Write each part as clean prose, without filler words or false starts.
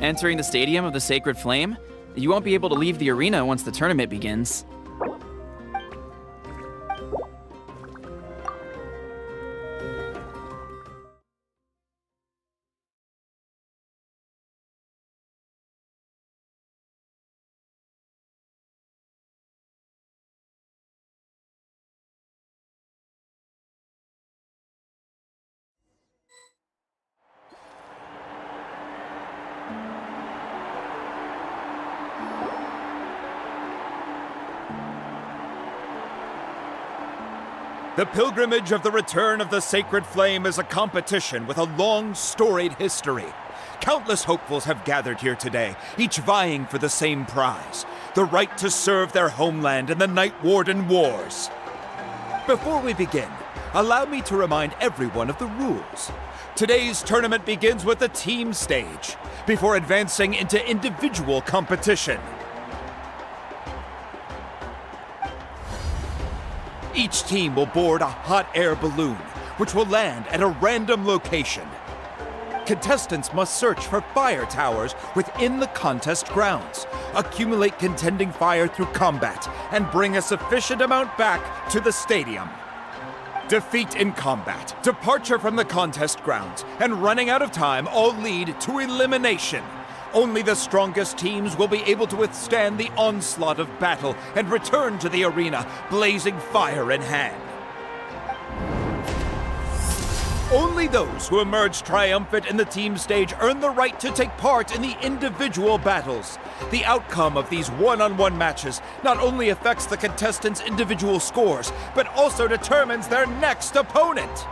Entering the Stadium of the Sacred Flame, you won't be able to leave the arena once the tournament begins. The pilgrimage of the return of the Sacred Flame is a competition with a long, storied history. Countless hopefuls have gathered here today, each vying for the same prize, the right to serve their homeland in the Night Warden Wars. Before we begin, allow me to remind everyone of the rules. Today's tournament begins with the team stage, before advancing into individual competition. Each team will board a hot air balloon, which will land at a random location. Contestants must search for fire towers within the contest grounds, accumulate contending fire through combat, and bring a sufficient amount back to the stadium. Defeat in combat, departure from the contest grounds, and running out of time all lead to elimination. Only the strongest teams will be able to withstand the onslaught of battle and return to the arena, blazing fire in hand. Only those who emerge triumphant in the team stage earn the right to take part in the individual battles. The outcome of these one-on-one matches not only affects the contestants' individual scores, but also determines their next opponent.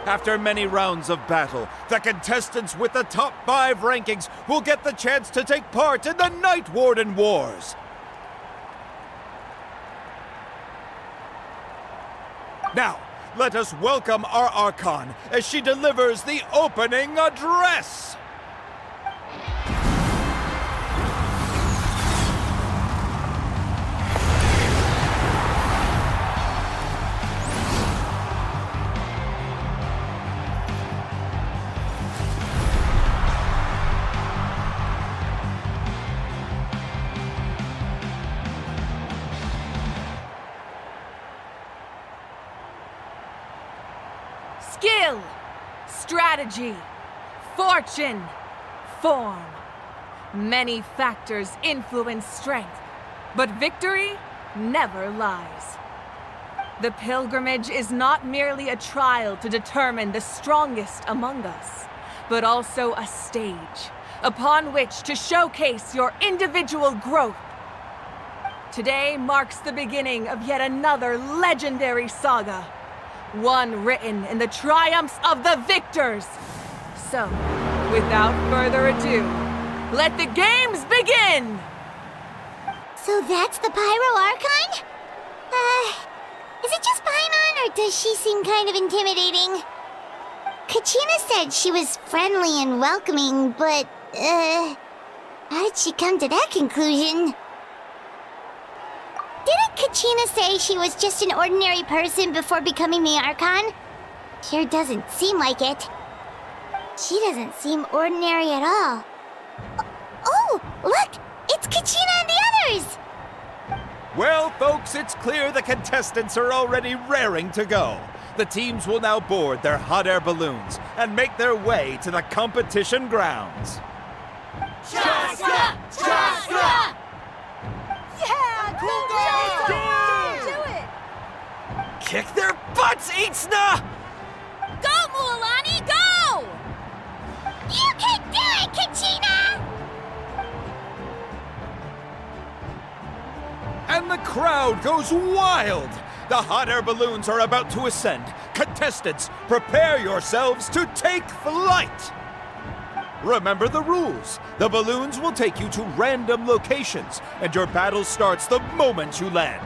After many rounds of battle, the contestants with the top 5 rankings will get the chance to take part in the Night Warden Wars. Now, let us welcome our Archon as she delivers the opening address. Skill, strategy, fortune, form. Many factors influence strength, but victory never lies. The pilgrimage is not merely a trial to determine the strongest among us, but also a stage upon which to showcase your individual growth. Today marks the beginning of yet another legendary saga. One written in the triumphs of the victors. So, without further ado, let the games begin! So that's the Pyro Archon? Is it just Paimon, or does she seem kind of intimidating? Kachina said she was friendly and welcoming, but, how did she come to that conclusion? Didn't Kachina say she was just an ordinary person before becoming the Archon? Sure doesn't seem like it. She doesn't seem ordinary at all. Oh, look! It's Kachina and the others! Well, folks, it's clear the contestants are already raring to go. The teams will now board their hot air balloons and make their way to the competition grounds. Shasta! Shasta! Yeah, cool down! Do it! Kick their butts, Itzna! Go, Mualani, go! You can do it, Kachina! And the crowd goes wild! The hot air balloons are about to ascend. Contestants, prepare yourselves to take flight! Remember the rules. The balloons will take you to random locations, and your battle starts the moment you land.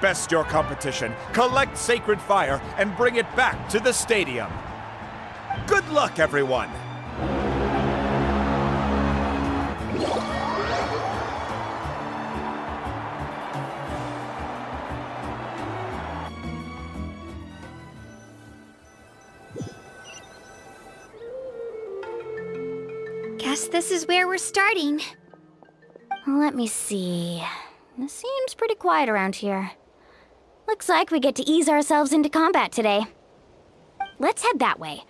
Best your competition, collect sacred fire, and bring it back to the stadium. Good luck, everyone! Guess guess this is where we're starting. Let me see. It seems pretty quiet around here. Looks like we get to ease ourselves into combat today. Let's head that way.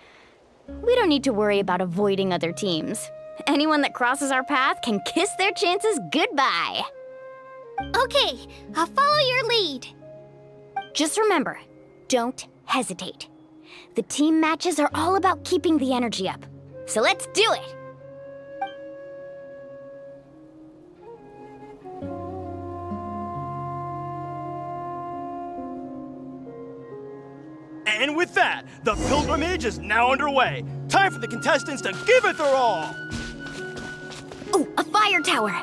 We don't need to worry about avoiding other teams. Anyone that crosses our path can kiss their chances goodbye. Okay, I'll follow your lead. Just remember, don't hesitate. The team matches are all about keeping the energy up. So let's do it! And with that, the pilgrimage is now underway. Time for the contestants to give it their all. Ooh, a fire tower!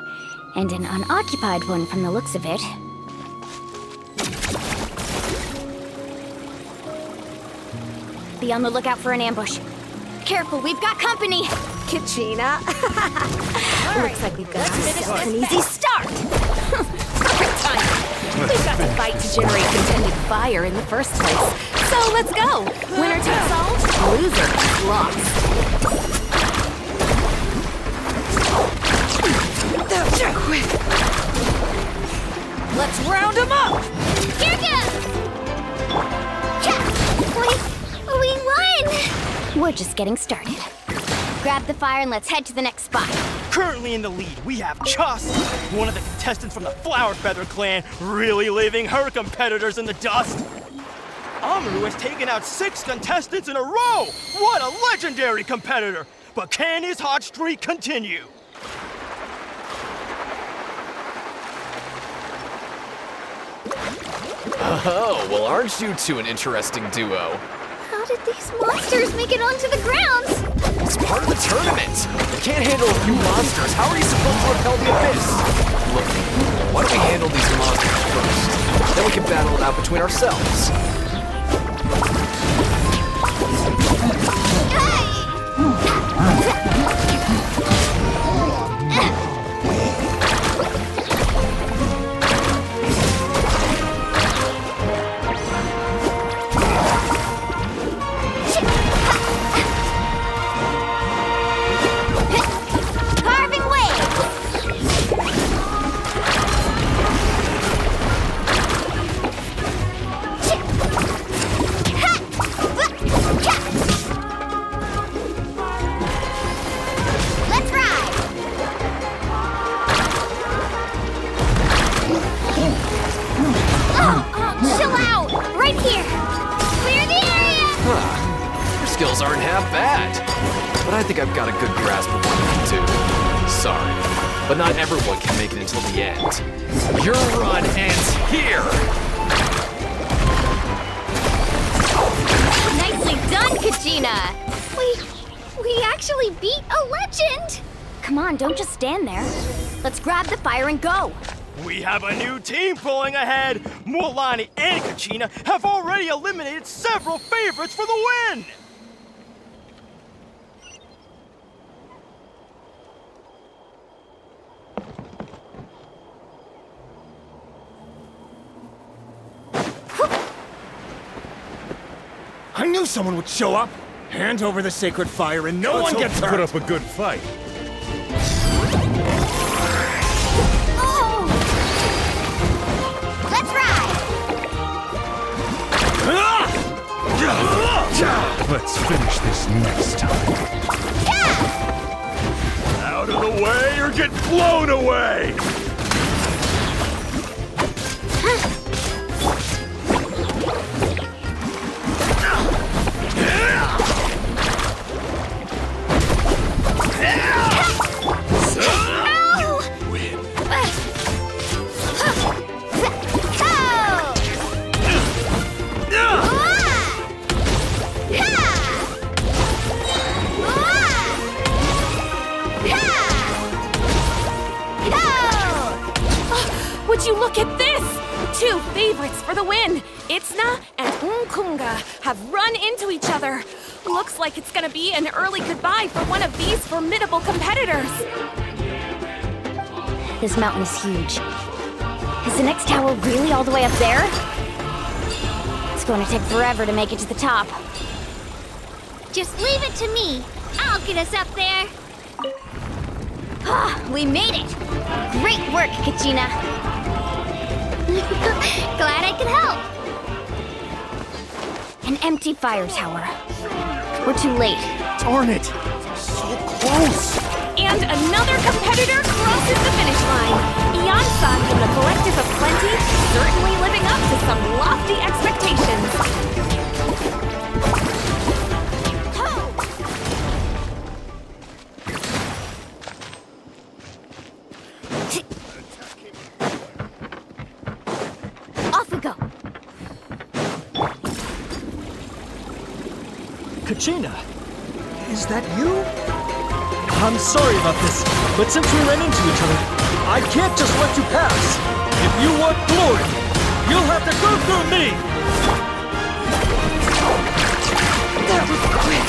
And an unoccupied one from the looks of it. Be on the lookout for an ambush. Careful, we've got company! Kachina. Looks like we've got ourselves an easy start! Perfect time. We've got to fight to generate continued fire in the first place. So let's go. Winner takes all, loser lost. Let's round them up! Here goes! We won! We're just getting started. Grab the fire and let's head to the next spot. Currently in the lead, we have Chust, one of the contestants from the Flower Feather clan, really leaving her competitors in the dust. Amaru has taken out 6 contestants in a row! What a legendary competitor! But can his hot streak continue? Oh, well, aren't you two an interesting duo? How did these monsters make it onto the grounds? It's part of the tournament. You can't handle a few monsters. How are you supposed to repel the abyss? Look, why don't we handle these monsters first? Then we can battle it out between ourselves. Aren't half bad. But I think I've got a good grasp of what you can do. Sorry, but not everyone can make it until the end. Your run ends here! Nicely done, Kachina! We actually beat a legend! Come on, don't just stand there. Let's grab the fire and go. We have a new team pulling ahead. Mualani and Kachina have already eliminated several favorites for the win! I knew someone would show up! Hand over the sacred fire and no one gets hurt! Put up a good fight. Oh! Let's ride! Let's finish this next time. Out of the way or get blown away! Would you look at this? 2 favorites for the win. Itzna and Unkunga have run into each other. Looks like it's gonna be an early goodbye for one of these formidable competitors. This mountain is huge. Is the next tower really all the way up there? It's going to take forever to make it to the top. Just leave it to me. I'll get us up there. We made it! Great work, Kachina! Glad I could help! An empty fire tower. We're too late. Darn it! So close! And another competitor crosses the finish line. Eon-san and the Collective of Plenty certainly living up to some lofty expectations. Off we go. Kachina, is that you? I'm sorry about this, but since we ran into each other, I can't just let you pass. If you want glory, you'll have to go through me! That was quick.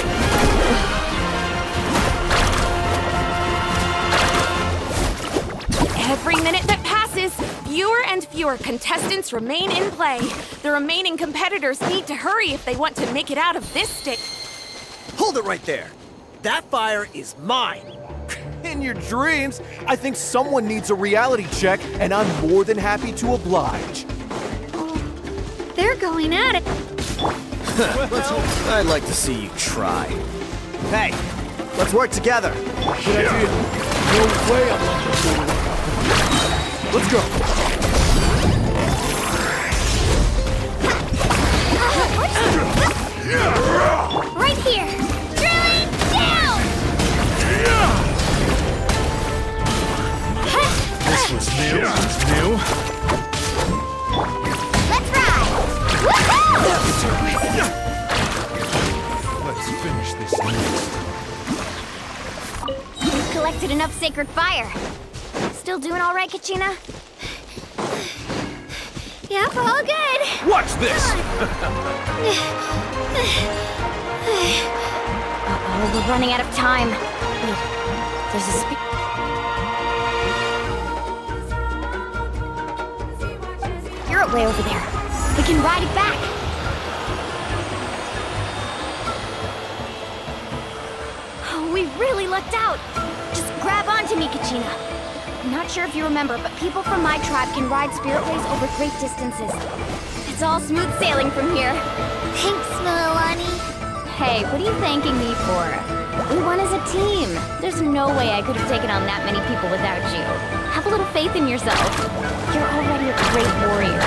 Every minute that passes, fewer and fewer contestants remain in play. The remaining competitors need to hurry if they want to make it out of this state. Hold it right there! That fire is mine! In your dreams, I think someone needs a reality check, and I'm more than happy to oblige. They're going at it. I'd like to see you try. Hey, let's work together. Good idea. No way I'm not gonna do it. Let's go. Right here. Drilling down. This was new. Let's ride. Woohoo! Let's finish this next. We've collected enough sacred fire. Still doing all right, Kachina? Yep, all good. Watch this! Uh-oh, we're running out of time. Wait, there's a You're way over there. We can ride it back. Oh, we really lucked out. Just grab onto me, Kachina. I'm not sure if you remember, but people from my tribe can ride spiritways over great distances. It's all smooth sailing from here. Thanks, Milani. Hey, what are you thanking me for? We won as a team. There's no way I could have taken on that many people without you. Have a little faith in yourself. You're already a great warrior.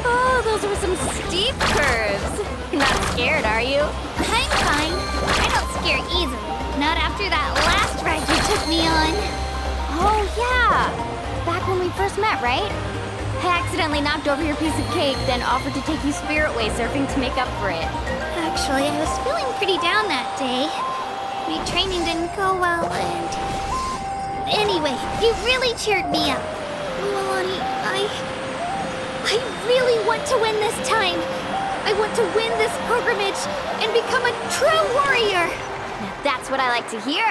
Oh, those were some steep curves. You're not scared, are you? I'm fine. I don't scare easily. Not after that last ride you took me on. Oh, yeah. Back when we first met, right? I accidentally knocked over your piece of cake, then offered to take you spiritway surfing to make up for it. Actually, I was feeling pretty down that day. My training didn't go well, and... Anyway, you really cheered me up. Milani, I really want to win this time. I want to win this pilgrimage and become a true warrior. Now that's what I like to hear.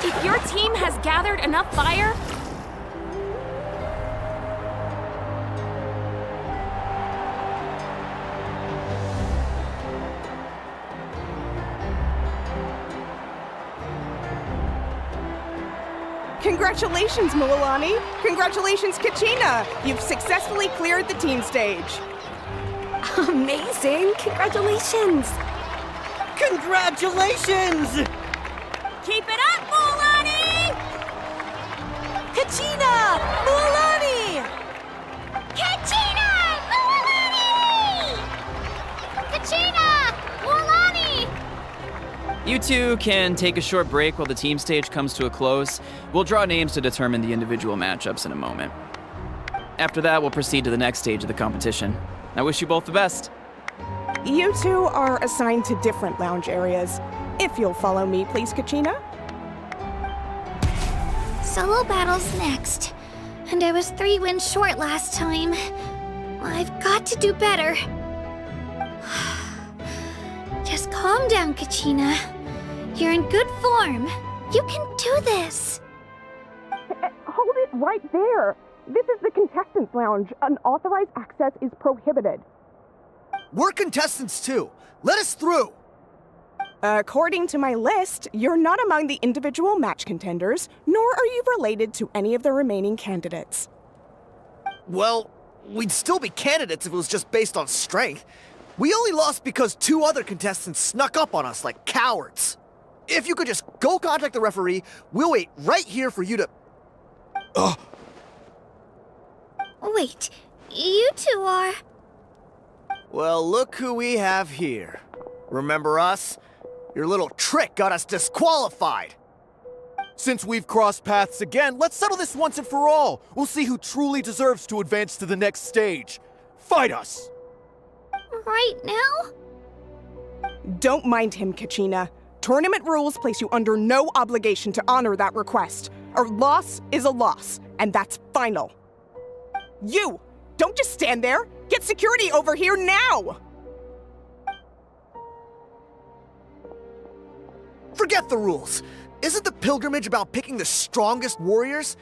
If your team has gathered enough fire, Congratulations, Milani! Congratulations, Kachina! You've successfully cleared the team stage. amazing! Congratulations! Congratulations! Keep it up, Milani! Kachina! Milani! Kachina! Milani! Kachina! Milani! You two can take a short break while the team stage comes to a close. We'll draw names to determine the individual matchups in a moment. After that, we'll proceed to the next stage of the competition. I wish you both the best. You two are assigned to different lounge areas. If you'll follow me, please, Kachina. Solo battle's next. And I was 3 wins short last time. I've got to do better. Just calm down, Kachina. You're in good form. You can do this. right there. This is the contestants' lounge. Unauthorized access is prohibited. We're contestants too. Let us through. According to my list, you're not among the individual match contenders, nor are you related to any of the remaining candidates. Well, we'd still be candidates if it was just based on strength. We only lost because 2 other contestants snuck up on us like cowards. If you could just go contact the referee, we'll wait right here for you to... Wait, you two are... Well, look who we have here. Remember us? Your little trick got us disqualified. Since we've crossed paths again, let's settle this once and for all. We'll see who truly deserves to advance to the next stage. Fight us! Right now? Don't mind him, Kachina. Tournament rules place you under no obligation to honor that request. A loss is a loss, and that's final. You! Don't just stand there! Get security over here now! Forget the rules. Isn't the pilgrimage about picking the strongest warriors?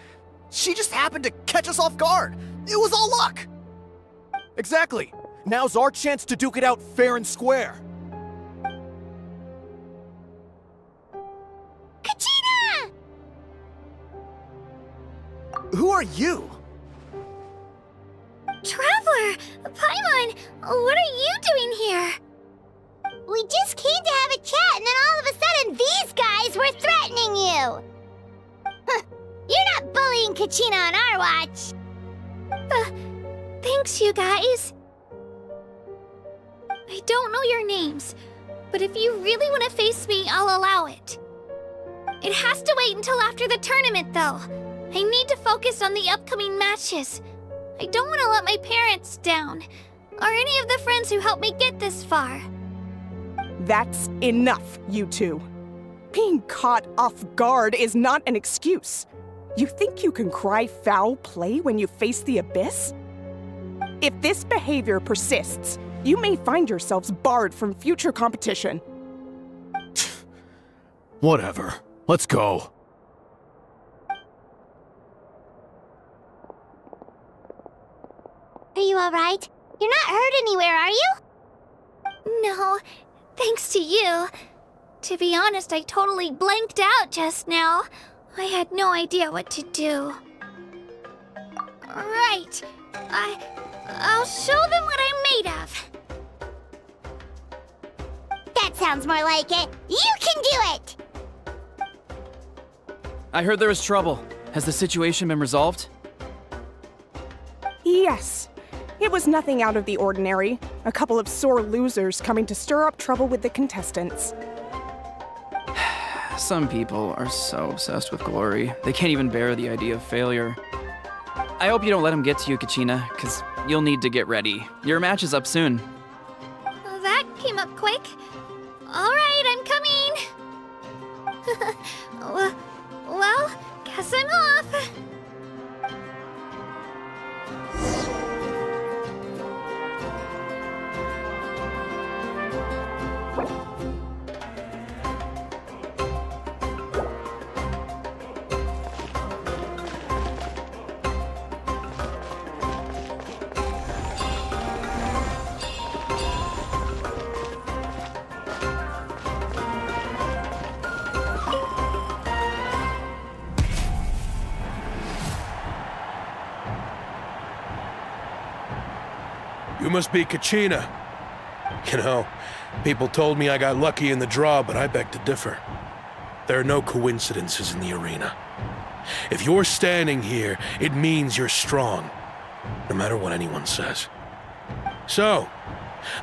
She just happened to catch us off guard. It was all luck. Exactly. Now's our chance to duke it out fair and square. Kachina! Who are you? Traveler! Paimon! What are you doing here? We just came to have a chat, and then all of a sudden these guys were threatening you! You're not bullying Kachina on our watch! Thanks, you guys. I don't know your names, but if you really want to face me, I'll allow it. It has to wait until after the tournament, though. I need to focus on the upcoming matches. I don't want to let my parents down, or any of the friends who helped me get this far. That's enough, you two. Being caught off guard is not an excuse. You think you can cry foul play when you face the abyss? If this behavior persists, you may find yourselves barred from future competition. Whatever. Let's go. Are you alright? You're not hurt anywhere, are you? No, thanks to you. To be honest, I totally blanked out just now. I had no idea what to do. Right. I'll show them what I'm made of. That sounds more like it. You can do it! I heard there was trouble. Has the situation been resolved? Yes. It was nothing out of the ordinary. A couple of sore losers coming to stir up trouble with the contestants. Some people are so obsessed with glory, they can't even bear the idea of failure. I hope you don't let them get to you, Kachina, because you'll need to get ready. Your match is up soon. That came up quick. Alright, I'm coming. Well, guess I'm off. You must be Kachina. You know, people told me I got lucky in the draw, but I beg to differ. There are no coincidences in the arena. If you're standing here, it means you're strong, no matter what anyone says. So,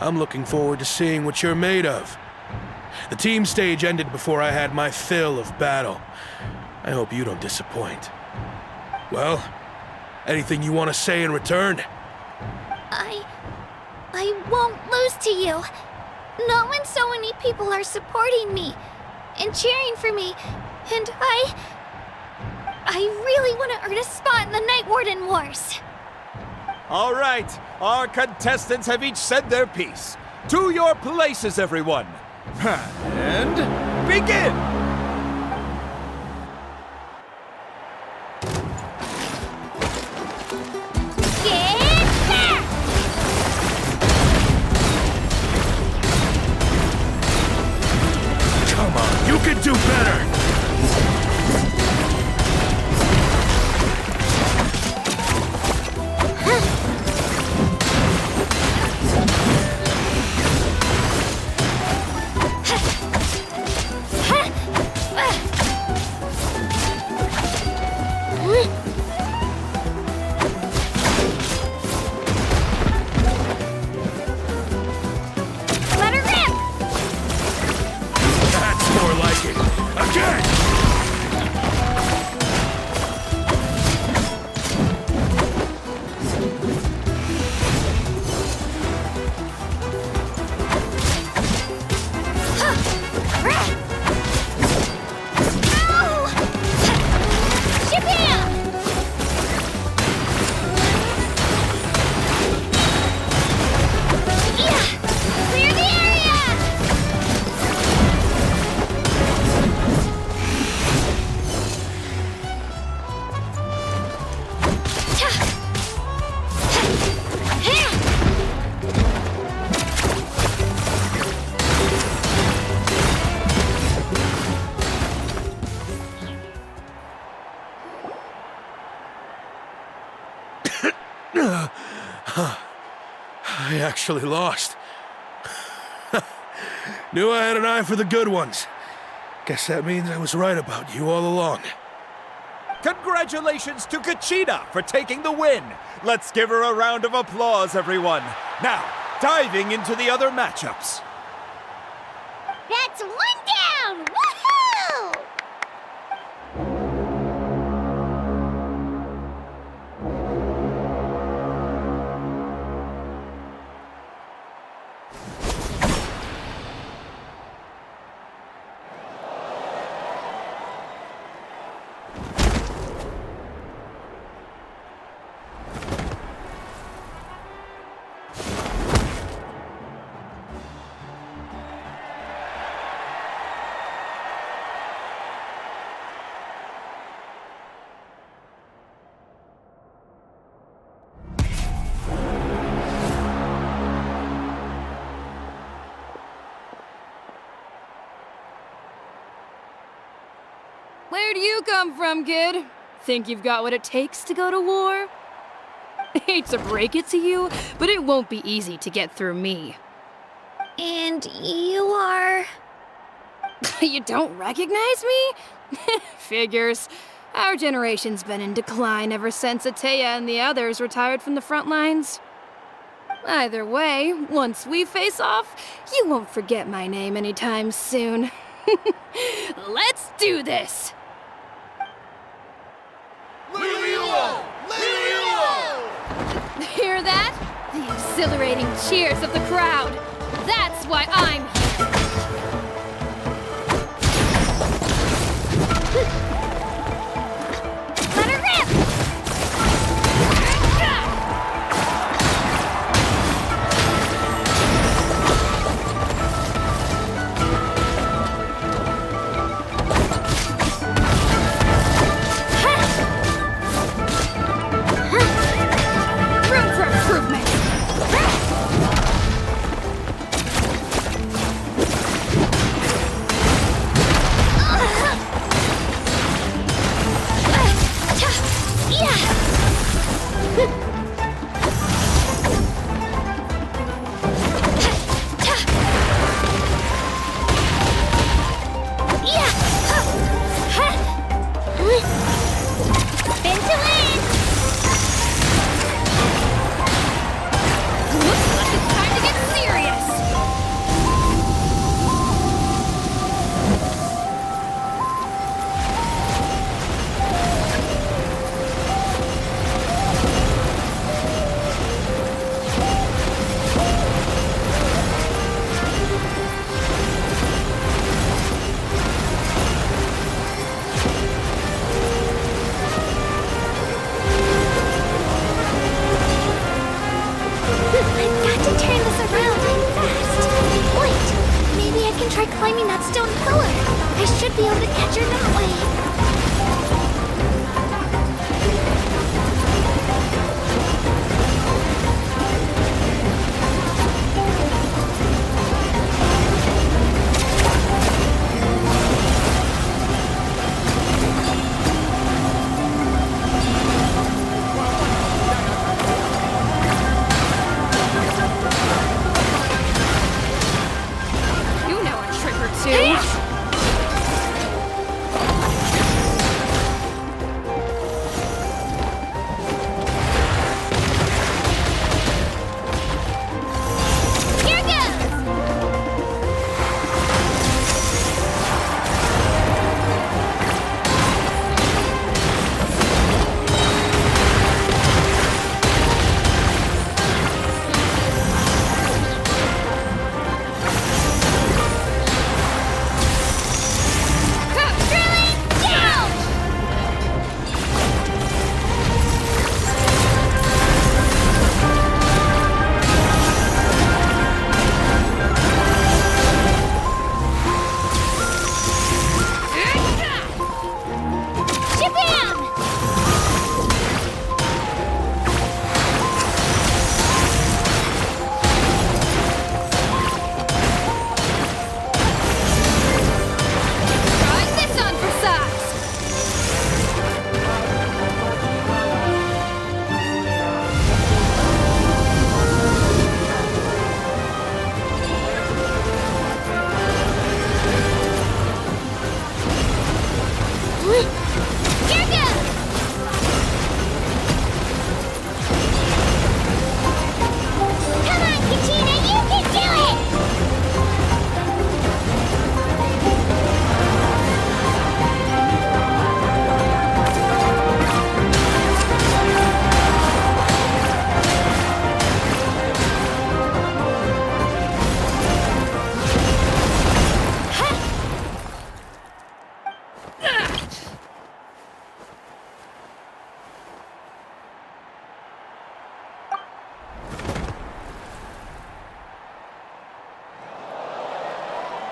I'm looking forward to seeing what you're made of. The team stage ended before I had my fill of battle. I hope you don't disappoint. Well, anything you want to say in return? I won't lose to you. Not when so many people are supporting me and cheering for me, and I really want to earn a spot in the Night Warden Wars. All right, our contestants have each said their piece. To your places, everyone. And begin! actually lost. Knew I had an eye for the good ones. Guess that means I was right about you all along. Congratulations to Kachina for taking the win. Let's give her a round of applause, everyone. Now, diving into the other matchups. That's one down! Woohoo! Where do you come from, kid? Think you've got what it takes to go to war? Hate to break it to you, but it won't be easy to get through me. And you are... You don't recognize me? Figures. Our generation's been in decline ever since Ateya and the others retired from the front lines. Either way, once we face off, you won't forget my name anytime soon. Let's do this! Hear that? The exhilarating cheers of the crowd. That's why I'm here. Let her rip! Room for improvement.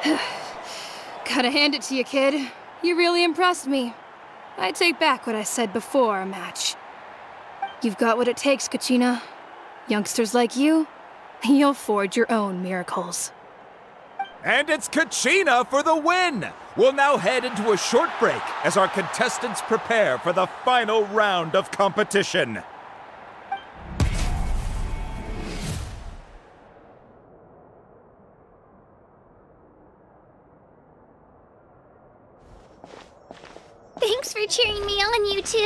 Gotta hand it to you, kid. You really impressed me. I take back what I said before our match. You've got what it takes, Kachina. Youngsters like you, you'll forge your own miracles. And it's Kachina for the win! We'll now head into a short break as our contestants prepare for the final round of competition. Thanks for cheering me on, you two.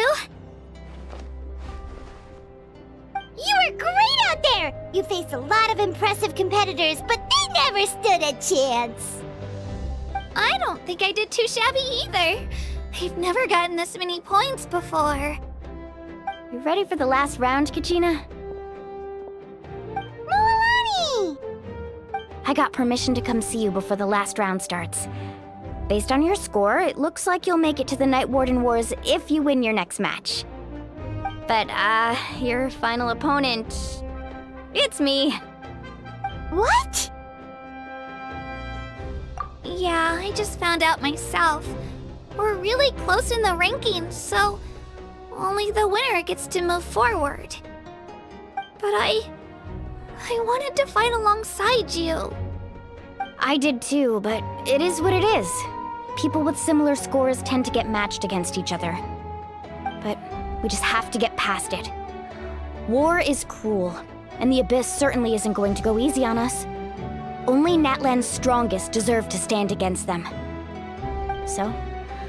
You were great out there! You faced a lot of impressive competitors, but they never stood a chance. I don't think I did too shabby either. I've never gotten this many points before. You ready for the last round, Kachina? Milani! I got permission to come see you before the last round starts. Based on your score, it looks like you'll make it to the Night Warden Wars if you win your next match. But, your final opponent... it's me. What? Yeah, I just found out myself. We're really close in the rankings, so only the winner gets to move forward. But I wanted to fight alongside you. I did too, but it is what it is. People with similar scores tend to get matched against each other. But we just have to get past it. War is cruel, and the Abyss certainly isn't going to go easy on us. Only Natlan's strongest deserve to stand against them. So,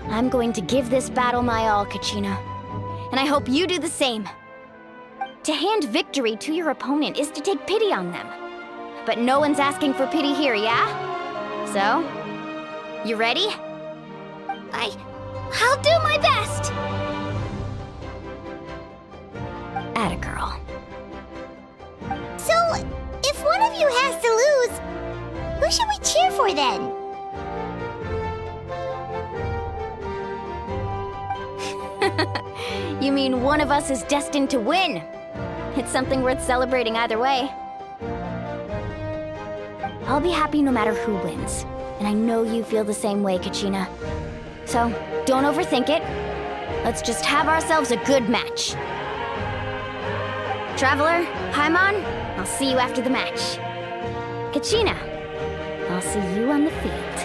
I'm going to give this battle my all, Kachina. And I hope you do the same. To hand victory to your opponent is to take pity on them. But no one's asking for pity here, yeah? So, you ready? I'll do my best! Atta girl. So, if one of you has to lose, who should we cheer for then? You mean one of us is destined to win? It's something worth celebrating either way. I'll be happy no matter who wins. And I know you feel the same way, Kachina. So, don't overthink it. Let's just have ourselves a good match. Traveler, Paimon, I'll see you after the match. Kachina, I'll see you on the field.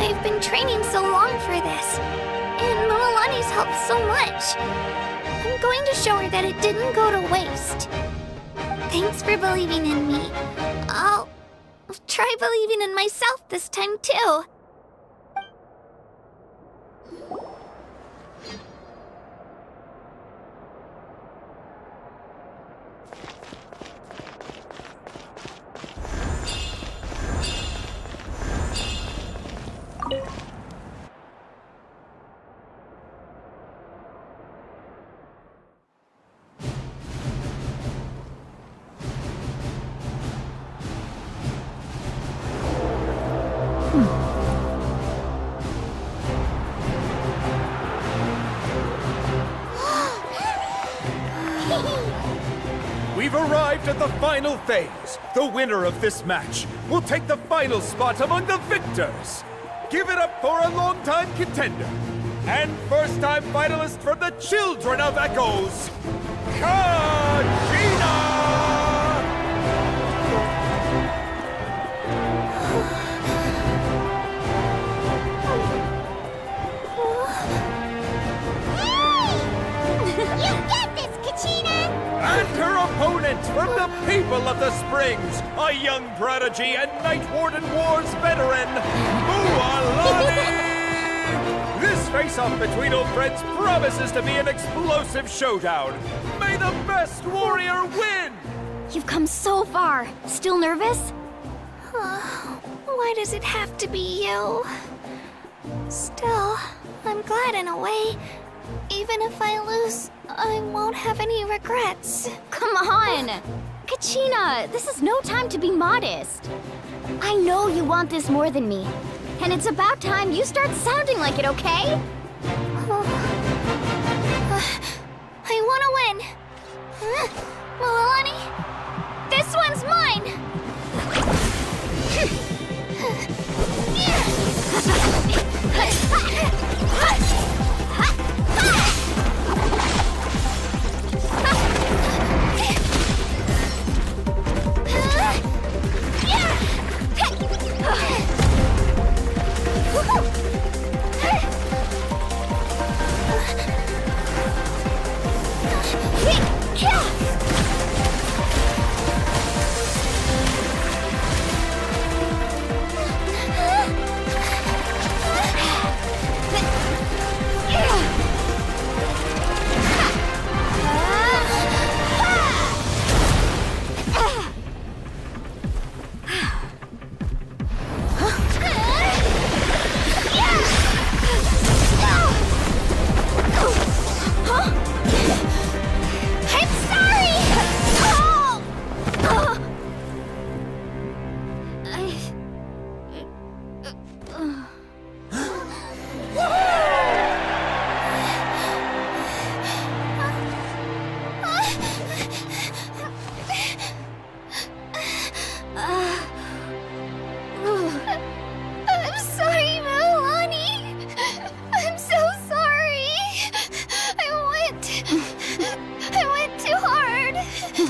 I've been training so long for this, and Milani's helped so much. I'm going to show her that it didn't go to waste. Thanks for believing in me. I'll try believing in myself this time too. We've arrived at the final phase. The winner of this match will take the final spot among the victors. Give it up for a longtime contender and first-time finalist from the Children of Echoes, Kachina! You got this, Kachina! And her opponent from the People of the Springs, a young prodigy and Night Warden Wars veteran, Mualani! This face-off between old friends promises to be an explosive showdown. May the best warrior win! You've come so far. Still nervous? Why does it have to be you? Still, I'm glad in a way. Even if I lose, I won't have any regrets. Come on! Kachina, this is no time to be modest. I know you want this more than me. And it's about time you start sounding like it, okay? I want to win.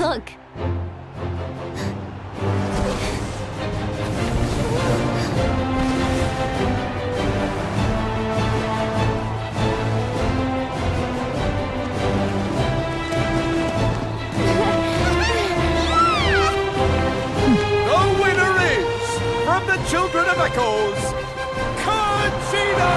Look. The winner is, from the Children of Echoes, Conchita!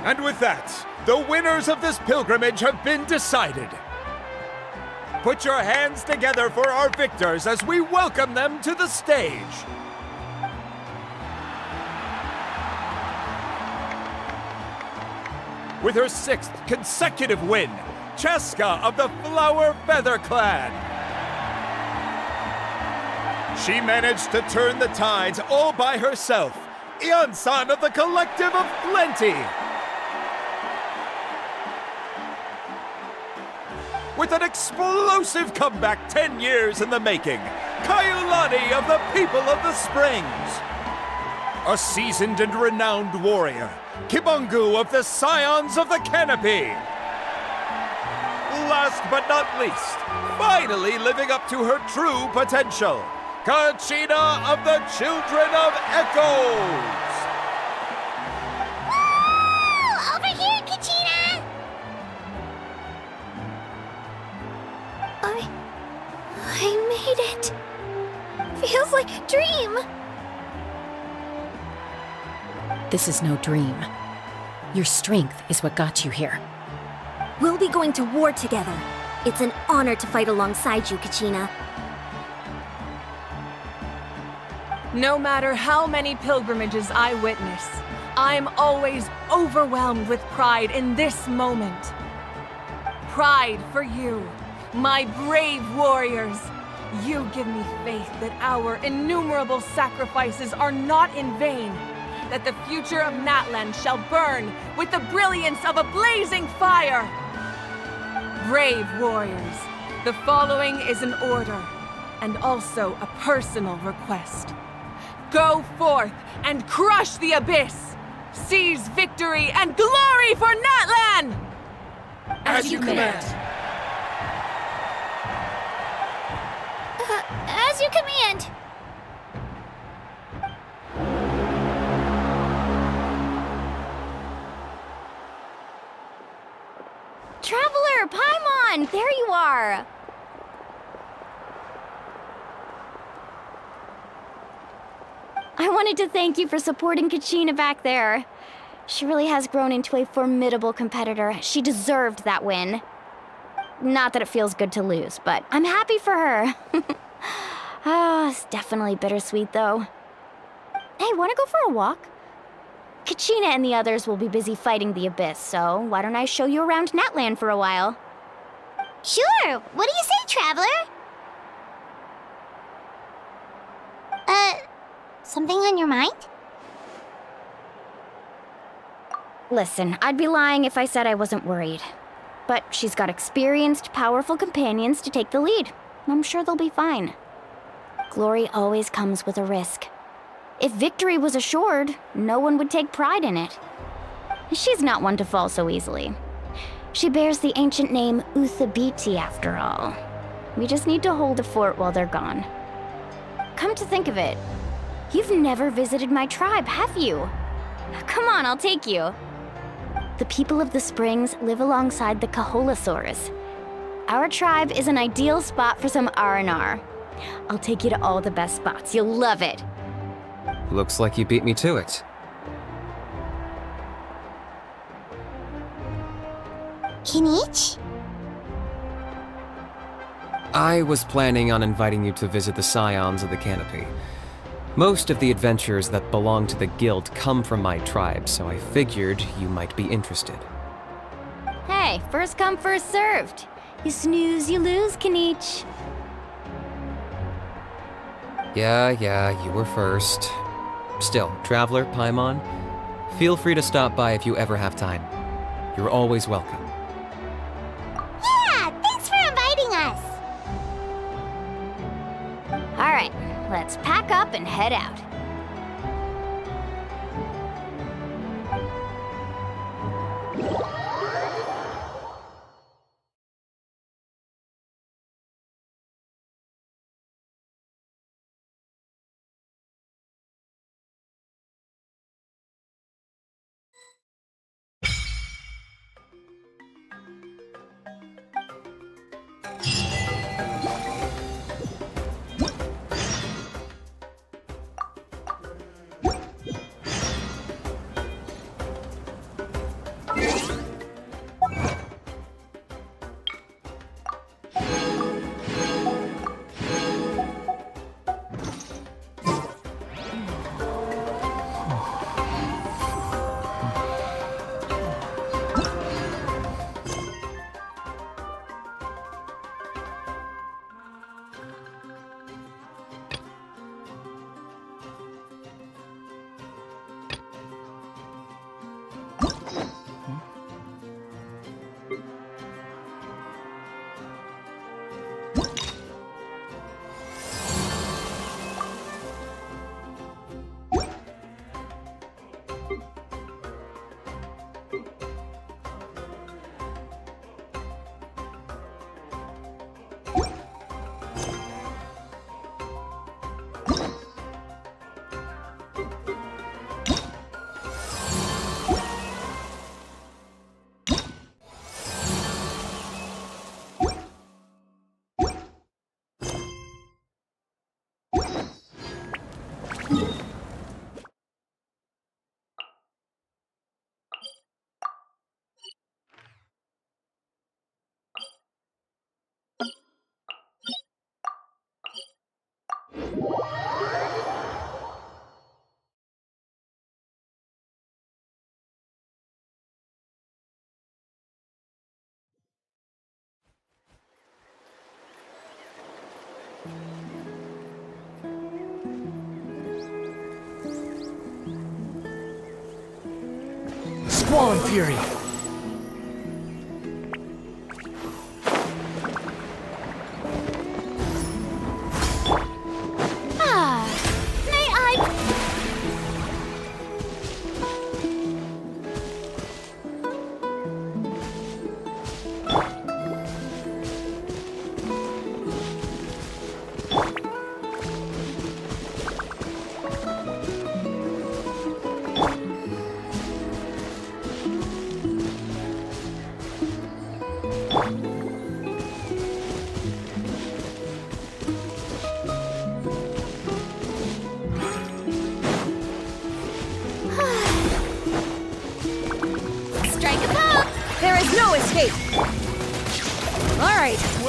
And with that, the winners of this pilgrimage have been decided. Put your hands together for our victors as we welcome them to the stage. With her 6th consecutive win, Cheska of the Flower Feather Clan. She managed to turn the tides all by herself. Ian-san of the Collective of Plenty. With an explosive comeback 10 years in the making, Kaiulani of the People of the Springs. A seasoned and renowned warrior, Kibungu of the Scions of the Canopy. Last but not least, finally living up to her true potential, Kachina of the Children of Echoes. Woo! Over here, Kachina! I made it. Feels like a dream. This is no dream. Your strength is what got you here. We'll be going to war together. It's an honor to fight alongside you, Kachina. No matter how many pilgrimages I witness, I'm always overwhelmed with pride in this moment. Pride for you, my brave warriors. You give me faith that our innumerable sacrifices are not in vain, that the future of Natlan shall burn with the brilliance of a blazing fire. Brave warriors, the following is an order, and also a personal request. Go forth and crush the abyss! Seize victory and glory for Natlan! As you command. As you command. Traveler, Paimon, there you are. I wanted to thank you for supporting Kachina back there. She really has grown into a formidable competitor. She deserved that win. Not that it feels good to lose, but I'm happy for her. It's definitely bittersweet, though. Hey, wanna go for a walk? Kachina and the others will be busy fighting the Abyss, so why don't I show you around Natlan for a while? Sure. What do you say, Traveler? Something on your mind? Listen, I'd be lying if I said I wasn't worried. But she's got experienced, powerful companions to take the lead. I'm sure they'll be fine. Glory always comes with a risk. If victory was assured, no one would take pride in it. She's not one to fall so easily. She bears the ancient name Uthabiti, after all. We just need to hold the fort while they're gone. Come to think of it, you've never visited my tribe, have you? Come on, I'll take you. The people of the Springs live alongside the Kaholasaurus. Our tribe is an ideal spot for some R&R. I'll take you to all the best spots. You'll love it. Looks like you beat me to it. Kinich? I was planning on inviting you to visit the Scions of the Canopy. Most of the adventures that belong to the Guild come from my tribe, so I figured you might be interested. Hey, first come, first served. You snooze, you lose, Kinich. Yeah, you were first. Still, Traveler, Paimon, feel free to stop by if you ever have time. You're always welcome. Yeah, thanks for inviting All right, let's pack up and head out. Squall Fury!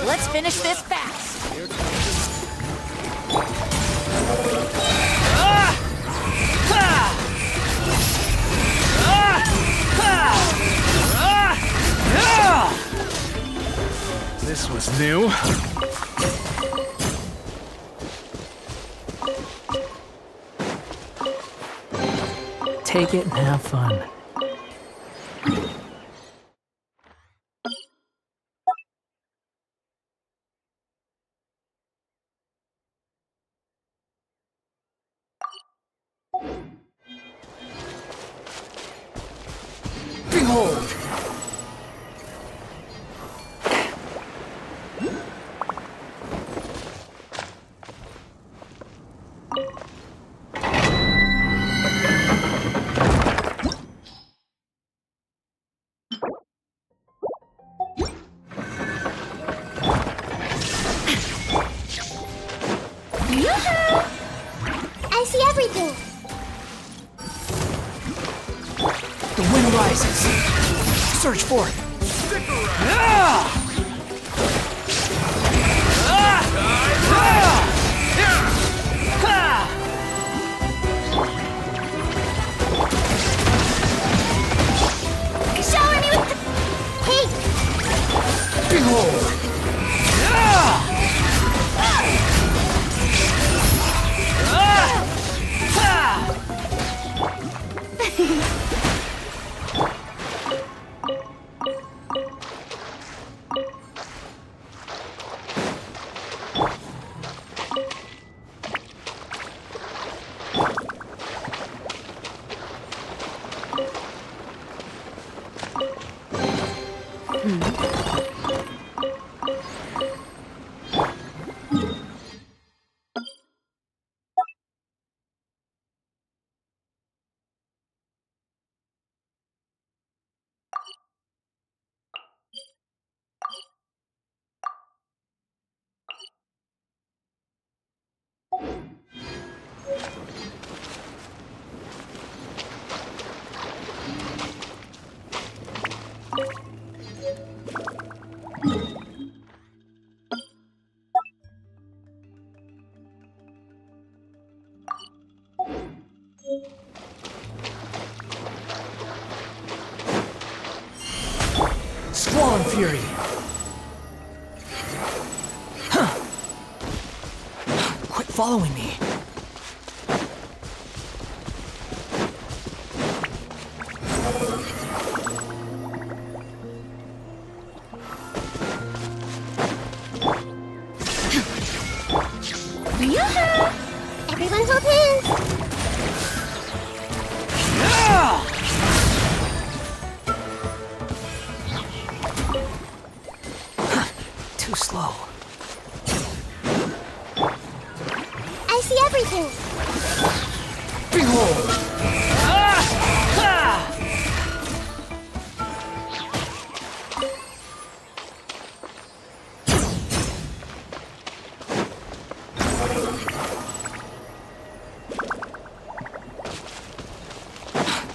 Let's finish this fast. This was new. Take it and have fun. Behold! I see everything. The wind rises. Search for it. Stick around. Shower me with the... Hey! Behold! Squall Fury! Huh. Quit following me. Yoo-hoo! Everyone hold hands! Too slow. I see everything! Behold!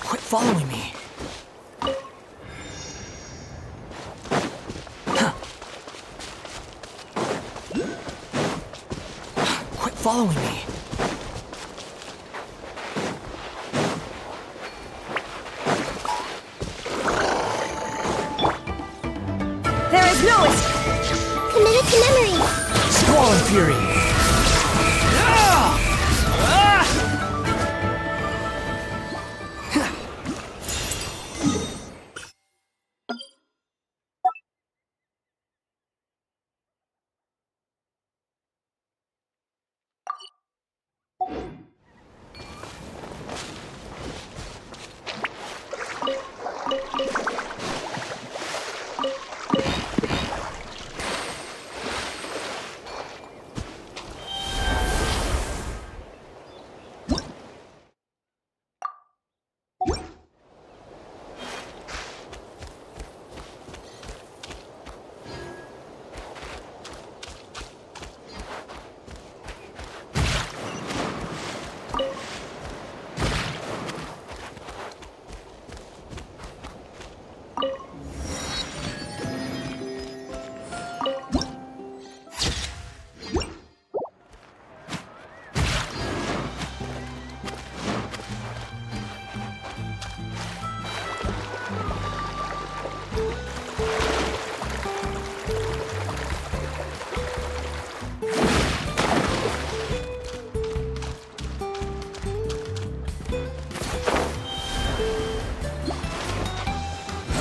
Quit following me. Quit following me. There is no escape! Committed to memory! Squall and Fury!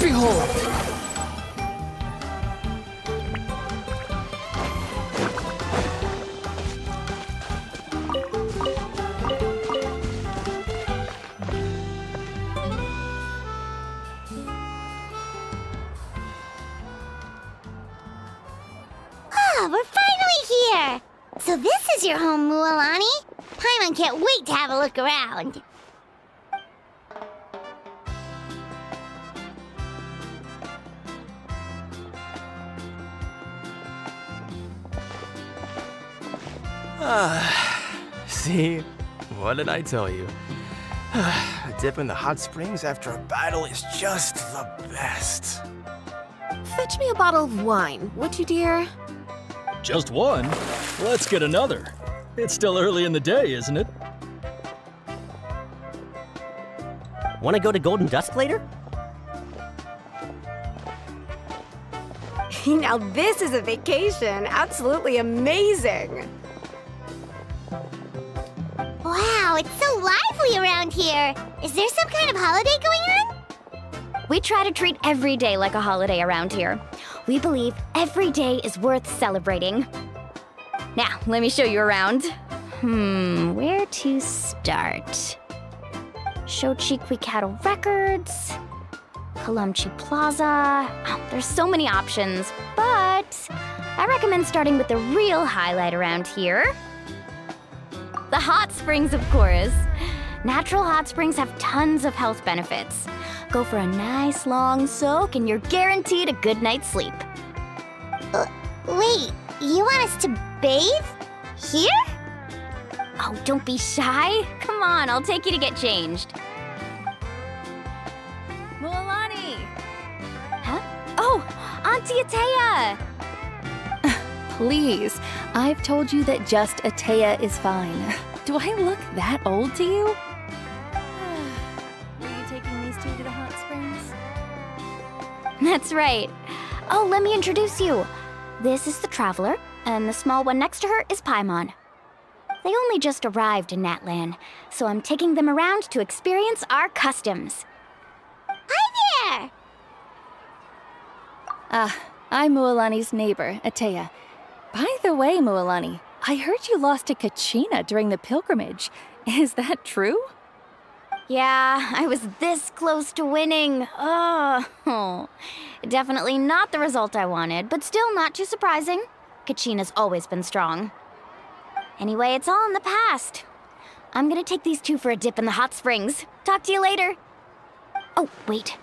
Behold! Ah, we're finally here! So this is your home, Mualani? Paimon can't wait to have a look around. See? What did I tell you? A dip in the hot springs after a battle is just the best. Fetch me a bottle of wine, would you, dear? Just one? Let's get another. It's still early in the day, isn't it? Want to go to Golden Dusk later? Now this is a vacation. Absolutely amazing. Wow, it's so lively around here. Is there some kind of holiday going on? We try to treat every day like a holiday around here. We believe every day is worth celebrating. Now, let me show you around. Where to start? Shochiqui Cattle Records. Kalumchi Plaza. Oh, there's so many options, but I recommend starting with the real highlight around here. The hot springs, of course. Natural hot springs have tons of health benefits. Go for a nice long soak and you're guaranteed a good night's sleep. Wait, you want us to bathe? Here? Oh, don't be shy. Come on, I'll take you to get changed. Mualani! Huh? Oh, Auntie Atea! Please, I've told you that just Atea is fine. Do I look that old to you? Were you taking these two to the hot springs? That's right. Oh, let me introduce you. This is the Traveler, and the small one next to her is Paimon. They only just arrived in Natlan, so I'm taking them around to experience our customs. Hi there! I'm Mualani's neighbor, Atea. By the way, Mualani, I heard you lost to Kachina during the pilgrimage. Is that true? Yeah, I was this close to winning. Oh, definitely not the result I wanted, but still not too surprising. Kachina's always been strong. Anyway, it's all in the past. I'm gonna take these two for a dip in the hot springs. Talk to you later. Oh, wait.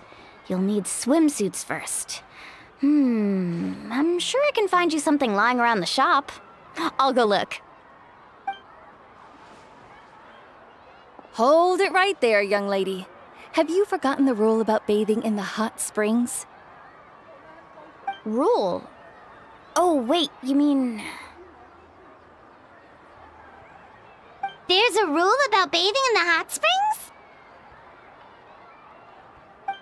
You'll need swimsuits first. I'm sure I can find you something lying around the shop. I'll go look. Hold it right there, young lady. Have you forgotten the rule about bathing in the hot springs? Rule? Oh, wait, you mean... There's a rule about bathing in the hot springs?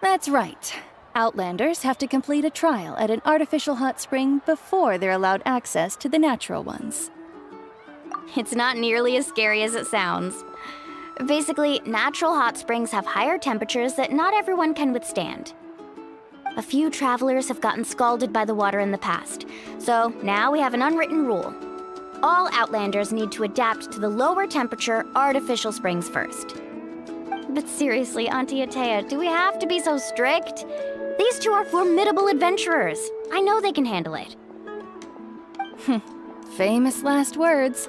That's right. Outlanders have to complete a trial at an artificial hot spring before they're allowed access to the natural ones. It's not nearly as scary as it sounds. Basically, natural hot springs have higher temperatures that not everyone can withstand. A few travelers have gotten scalded by the water in the past, so now we have an unwritten rule. All Outlanders need to adapt to the lower temperature artificial springs first. But seriously, Auntie Atea, do we have to be so strict? These two are formidable adventurers. I know they can handle it. Famous last words.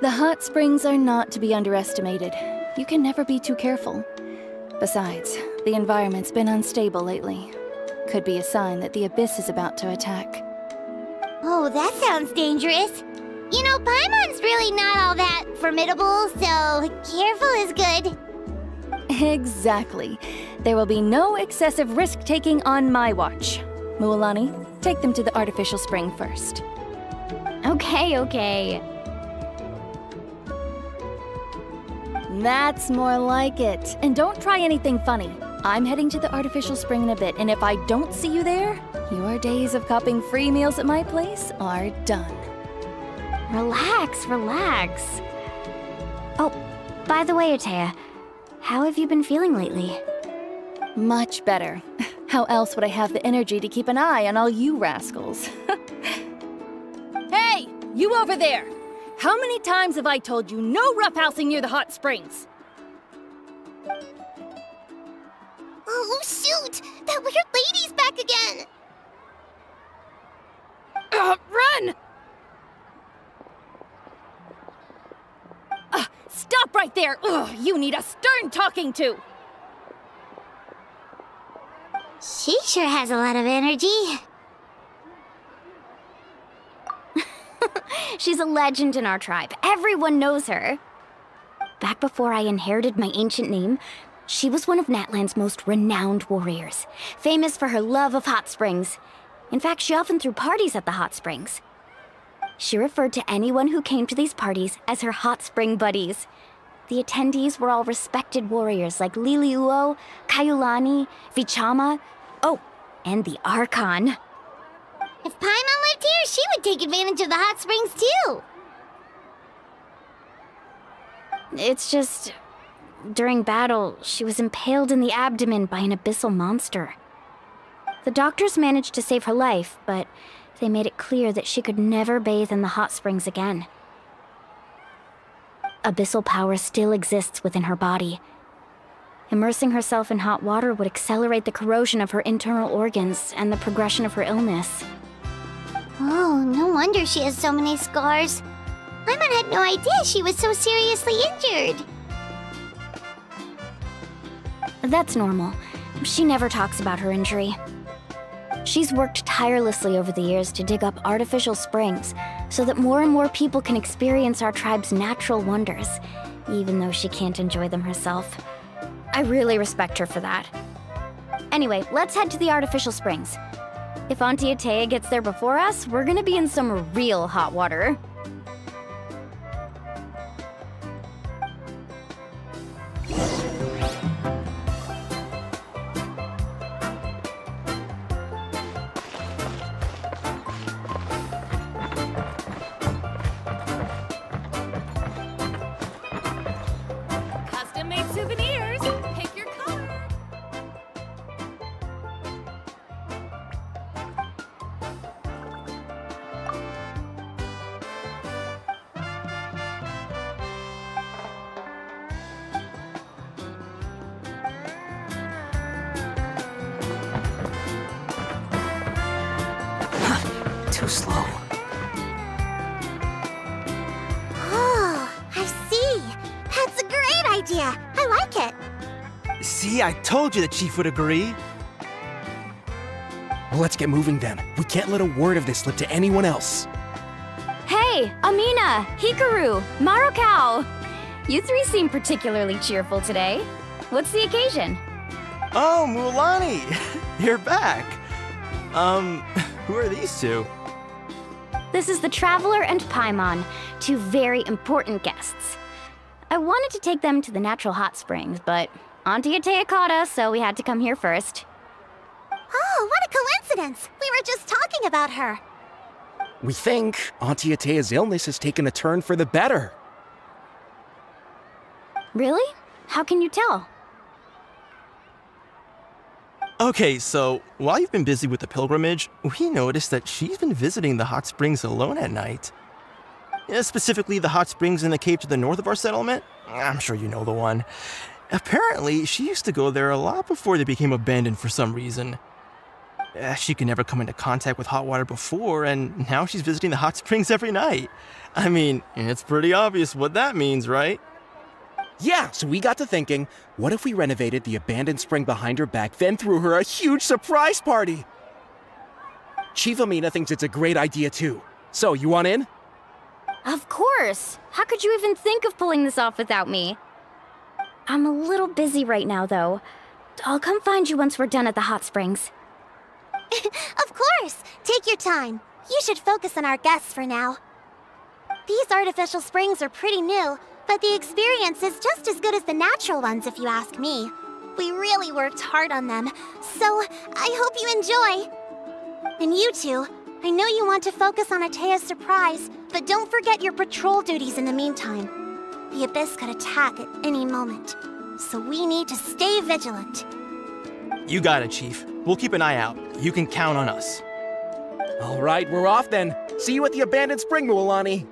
The hot springs are not to be underestimated. You can never be too careful. Besides, the environment's been unstable lately. Could be a sign that the abyss is about to attack. Oh, that sounds dangerous. You know, Paimon's really not all that formidable, so careful is good. Exactly. There will be no excessive risk-taking on my watch. Mualani, take them to the artificial spring first. Okay. That's more like it. And don't try anything funny. I'm heading to the artificial spring in a bit, and if I don't see you there, your days of copping free meals at my place are done. Relax. Oh, by the way, Atea, how have you been feeling lately? Much better. How else would I have the energy to keep an eye on all you rascals? Hey, you over there! How many times have I told you no roughhousing near the hot springs? Oh, shoot! That weird lady's back again! Run! Stop right there! Ugh, you need a stern talking to! She sure has a lot of energy. She's a legend in our tribe. Everyone knows her. Back before I inherited my ancient name, she was one of Natlan's most renowned warriors, famous for her love of hot springs. In fact, she often threw parties at the hot springs. She referred to anyone who came to these parties as her hot spring buddies. The attendees were all respected warriors like Liliuo, Kaiulani, Vichama, oh, and the Archon. If Paimon lived here, she would take advantage of the hot springs too. It's just... during battle, she was impaled in the abdomen by an abyssal monster. The doctors managed to save her life, but they made it clear that she could never bathe in the hot springs again. Abyssal power still exists within her body. Immersing herself in hot water would accelerate the corrosion of her internal organs and the progression of her illness. Oh, no wonder she has so many scars. Paimon had no idea she was so seriously injured. That's normal. She never talks about her injury. She's worked tirelessly over the years to dig up artificial springs so that more and more people can experience our tribe's natural wonders, even though she can't enjoy them herself. I really respect her for that. Anyway, let's head to the artificial springs. If Auntie Atea gets there before us, we're gonna be in some real hot water. Custom-made souvenirs. Pick your color. Too slow. Oh, I see. That's a great idea. I like it. See, I told you the chief would agree. Well, let's get moving then. We can't let a word of this slip to anyone else. Hey, Amina, Hikaru, Marukau! You three seem particularly cheerful today. What's the occasion? Oh, Mulani! You're back. Who are these two? This is the Traveler and Paimon, two very important guests. I wanted to take them to the natural hot springs, but Auntie Atea caught us, so we had to come here first. Oh, what a coincidence! We were just talking about her. We think Auntie Atea's illness has taken a turn for the better. Really? How can you tell? Okay, so while you've been busy with the pilgrimage, we noticed that she's been visiting the hot springs alone at night. Specifically, the hot springs in the cave to the north of our settlement. I'm sure you know the one. Apparently, she used to go there a lot before they became abandoned for some reason. She could never come into contact with hot water before, and now she's visiting the hot springs every night. I mean, it's pretty obvious what that means, right? Yeah, so we got to thinking, what if we renovated the abandoned spring behind her back, then threw her a huge surprise party? Chief Amina thinks it's a great idea too. So, you want in? Of course! How could you even think of pulling this off without me? I'm a little busy right now, though. I'll come find you once we're done at the hot springs. Of course! Take your time. You should focus on our guests for now. These artificial springs are pretty new, but the experience is just as good as the natural ones if you ask me. We really worked hard on them, so I hope you enjoy. And you two, I know you want to focus on Atea's surprise, but don't forget your patrol duties in the meantime. The Abyss could attack at any moment, so we need to stay vigilant. You got it, Chief. We'll keep an eye out. You can count on us. All right, we're off then. See you at the abandoned spring, Mulani.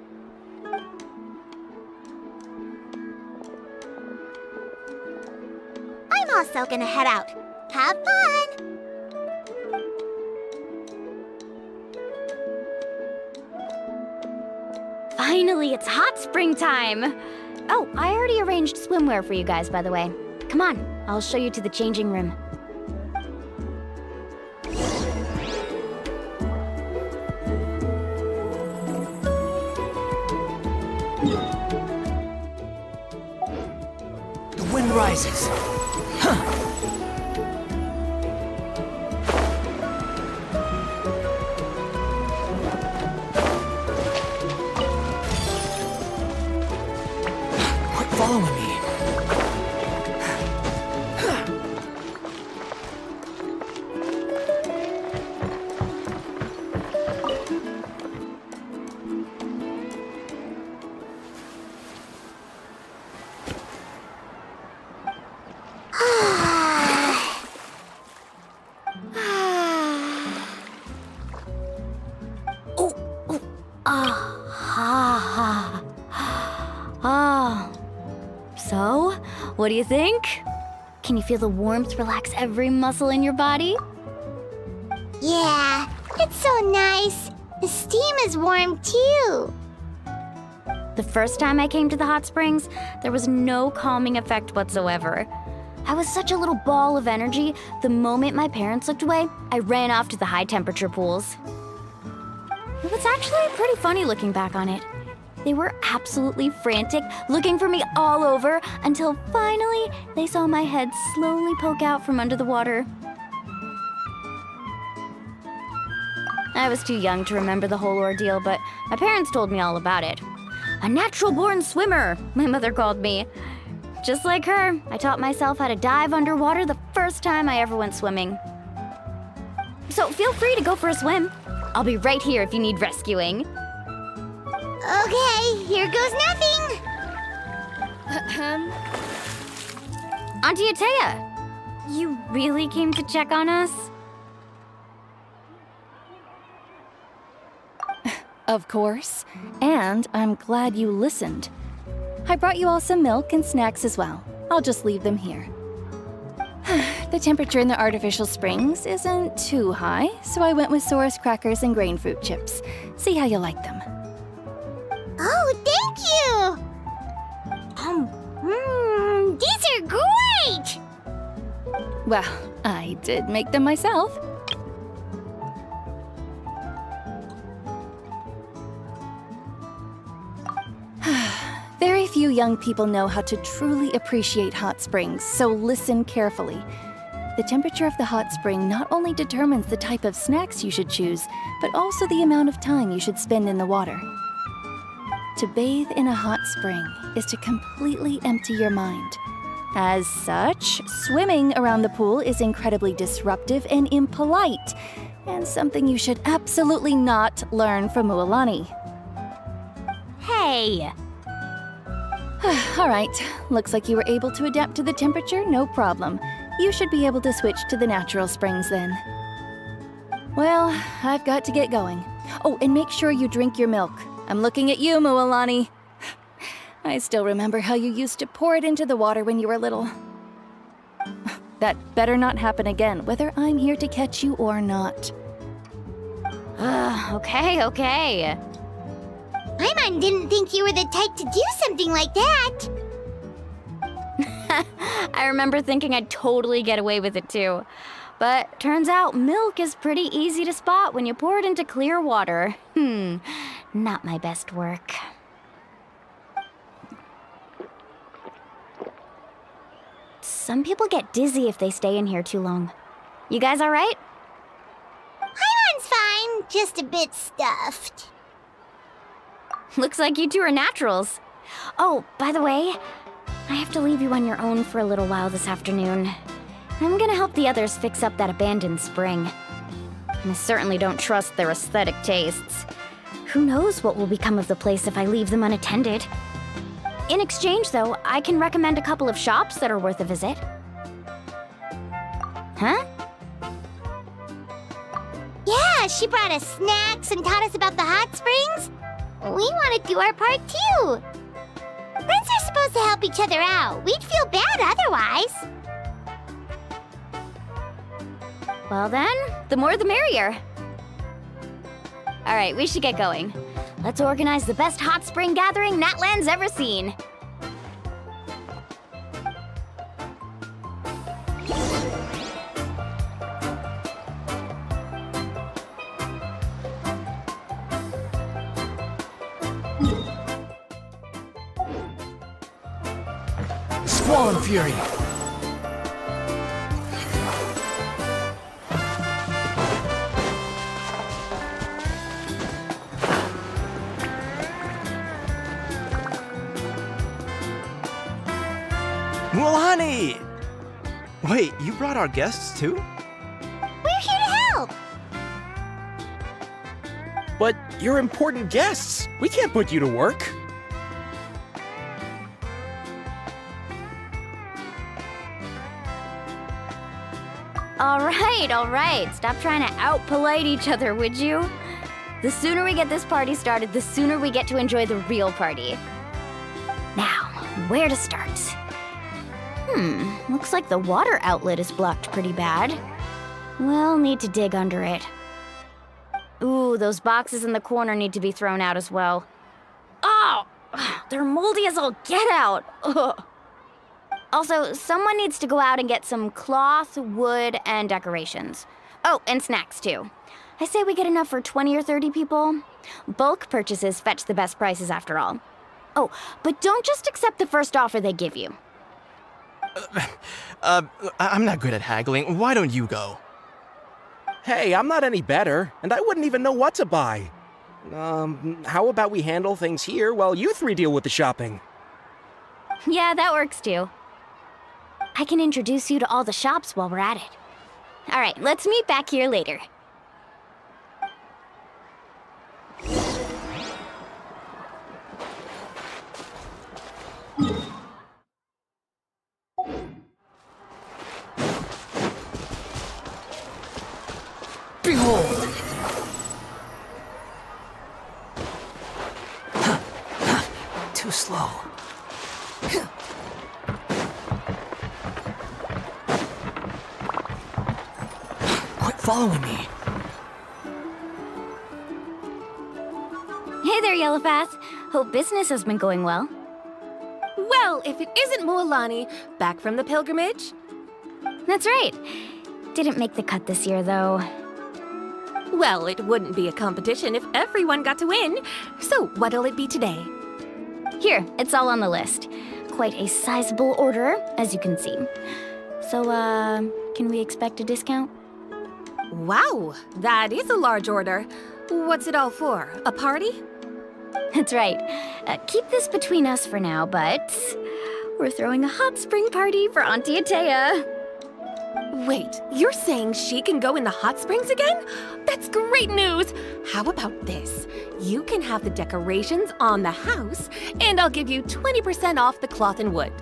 I'm also gonna head out. Have fun! Finally, it's hot spring time! Oh, I already arranged swimwear for you guys, by the way. Come on, I'll show you to the changing room. The wind rises. Huh. Quit following me. So, what do you think? Can you feel the warmth relax every muscle in your body? Yeah, it's so nice. The steam is warm too. The first time I came to the hot springs, there was no calming effect whatsoever. I was such a little ball of energy, the moment my parents looked away, I ran off to the high temperature pools. It was actually pretty funny looking back on it. They were absolutely frantic, looking for me all over, until finally they saw my head slowly poke out from under the water. I was too young to remember the whole ordeal, but my parents told me all about it. A natural-born swimmer, my mother called me. Just like her, I taught myself how to dive underwater the first time I ever went swimming. So feel free to go for a swim. I'll be right here if you need rescuing. Okay, here goes nothing. Auntie Atea, you really came to check on us? Of course. And I'm glad you listened. I brought you all some milk and snacks as well. I'll just leave them here. The temperature in the artificial springs isn't too high, so I went with Saurus crackers and grain fruit chips. See how you like them. Oh, thank you! These are great! Well, I did make them myself. Very few young people know how to truly appreciate hot springs, so listen carefully. The temperature of the hot spring not only determines the type of snacks you should choose, but also the amount of time you should spend in the water. To bathe in a hot spring is to completely empty your mind. As such, swimming around the pool is incredibly disruptive and impolite, and something you should absolutely not learn from Mualani. Hey! All right, looks like you were able to adapt to the temperature, no problem. You should be able to switch to the natural springs then. Well, I've got to get going. Oh, and make sure you drink your milk. I'm looking at you, Mualani. I still remember how you used to pour it into the water when you were little. That better not happen again, whether I'm here to catch you or not. Okay. Paimon didn't think you were the type to do something like that. I remember thinking I'd totally get away with it too. But turns out milk is pretty easy to spot when you pour it into clear water. Not my best work. Some people get dizzy if they stay in here too long. You guys all right? Paimon's fine, just a bit stuffed. Looks like you two are naturals. Oh, by the way, I have to leave you on your own for a little while this afternoon. I'm gonna help the others fix up that abandoned spring. And I certainly don't trust their aesthetic tastes. Who knows what will become of the place if I leave them unattended? In exchange, though, I can recommend a couple of shops that are worth a visit. Huh? Yeah, she brought us snacks and taught us about the hot springs. We want to do our part too. Friends are supposed to help each other out. We'd feel bad otherwise. Well then, the more the merrier. All right, we should get going. Let's organize the best hot spring gathering Natlan's ever seen. Squall Fury! Mualani! Wait, you brought our guests too? We're here to help! But you're important guests. We can't put you to work. All right. Stop trying to out-polite each other, would you? The sooner we get this party started, the sooner we get to enjoy the real party. Now, where to start? Looks like the water outlet is blocked pretty bad. We'll need to dig under it. Ooh, those boxes in the corner need to be thrown out as well. Oh, they're moldy as all get out. Ugh. Also, someone needs to go out and get some cloth, wood, and decorations. Oh, and snacks too. I say we get enough for 20 or 30 people. Bulk purchases fetch the best prices after all. Oh, but don't just accept the first offer they give you. I'm not good at haggling. Why don't you go? Hey, I'm not any better, and I wouldn't even know what to buy. How about we handle things here while you three deal with the shopping? Yeah, that works too. I can introduce you to all the shops while we're at it. All right, let's meet back here later. Behold! Too slow. Quit following me. Hey there, Yellowfath. Hope business has been going well. Well, if it isn't Mualani, back from the pilgrimage? That's right. Didn't make the cut this year, though. Well, it wouldn't be a competition if everyone got to win. So, what'll it be today? Here, it's all on the list. Quite a sizable order, as you can see. So, can we expect a discount? Wow, that is a large order. What's it all for? A party? That's right. Keep this between us for now, but we're throwing a hot spring party for Auntie Atea. Wait, you're saying she can go in the hot springs again? That's great news! How about this? You can have the decorations on the house, and I'll give you 20% off the cloth and wood.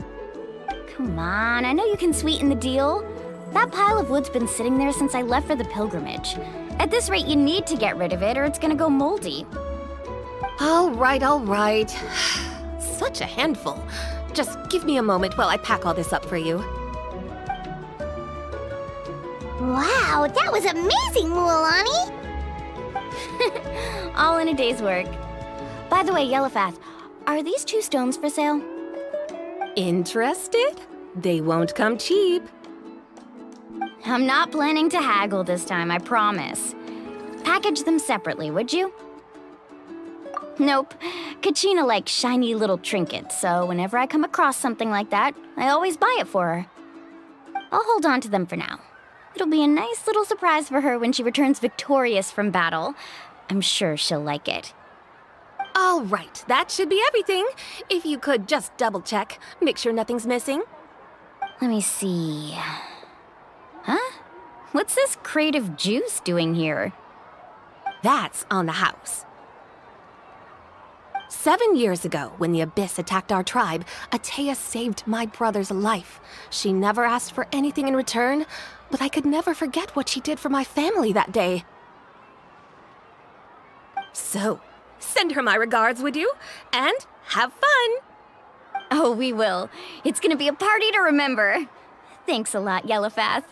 Come on, I know you can sweeten the deal. That pile of wood's been sitting there since I left for the pilgrimage. At this rate, you need to get rid of it or it's gonna go moldy. All right. Such a handful. Just give me a moment while I pack all this up for you. Wow, that was amazing, Mualani! All in a day's work. By the way, Yellowfath, are these 2 stones for sale? Interested? They won't come cheap. I'm not planning to haggle this time, I promise. Package them separately, would you? Nope. Kachina likes shiny little trinkets, so whenever I come across something like that, I always buy it for her. I'll hold on to them for now. It'll be a nice little surprise for her when she returns victorious from battle. I'm sure she'll like it. All right, that should be everything. If you could just double-check, make sure nothing's missing. Let me see. Huh? What's this crate of juice doing here? That's on the house. 7 years ago, when the Abyss attacked our tribe, Atea saved my brother's life. She never asked for anything in return, but I could never forget what she did for my family that day. So, send her my regards, would you? And have fun! Oh, we will. It's gonna be a party to remember. Thanks a lot, Yellowfath.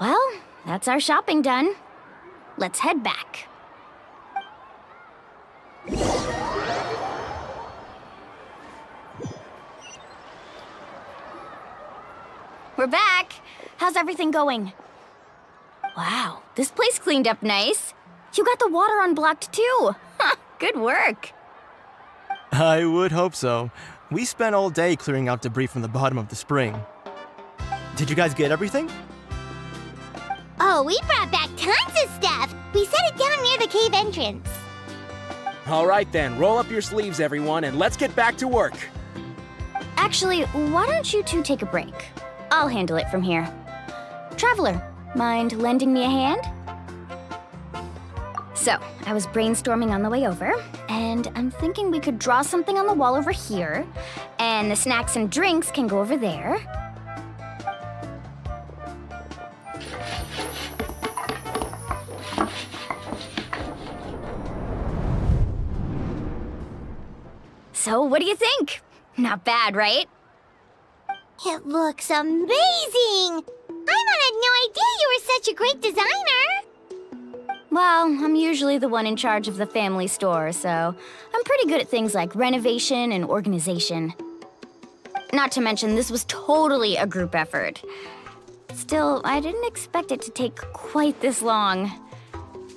Well, that's our shopping done. Let's head back. We're back! How's everything going? Wow, this place cleaned up nice. You got the water unblocked too. Good work. I would hope so. We spent all day clearing out debris from the bottom of the spring. Did you guys get everything? Oh, we brought back tons of stuff! We set it down near the cave entrance. All right then, roll up your sleeves, everyone, and let's get back to work. Actually, why don't you two take a break? I'll handle it from here. Traveler, mind lending me a hand? So, I was brainstorming on the way over, and I'm thinking we could draw something on the wall over here, and the snacks and drinks can go over there. So, what do you think? Not bad, right? It looks amazing! Paimon had no idea you were such a great designer! Well, I'm usually the one in charge of the family store, so I'm pretty good at things like renovation and organization. Not to mention, this was totally a group effort. Still, I didn't expect it to take quite this long.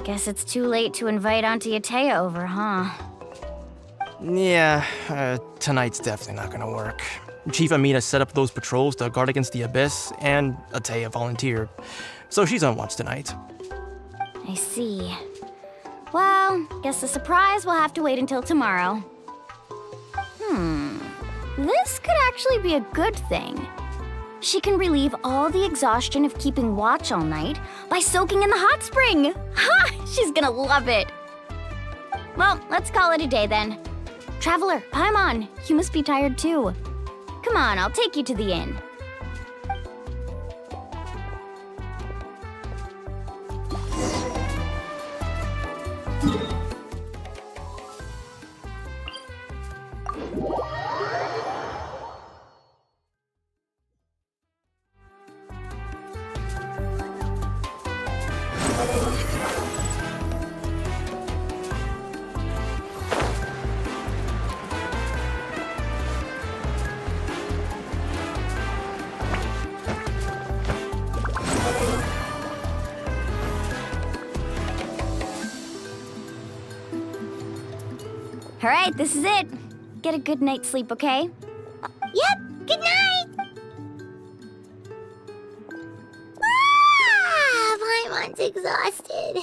Guess it's too late to invite Auntie Atea over, huh? Yeah, tonight's definitely not gonna work. Chief Amina set up those patrols to guard against the Abyss, and Atea volunteered. So she's on watch tonight. I see. Well, guess the surprise will have to wait until tomorrow. This could actually be a good thing. She can relieve all the exhaustion of keeping watch all night by soaking in the hot spring. Ha! She's gonna love it. Well, let's call it a day then. Traveler, Paimon, you must be tired too. Come on, I'll take you to the inn. All right, this is it. Get a good night's sleep, okay? Yep, good night! Paimon's exhausted.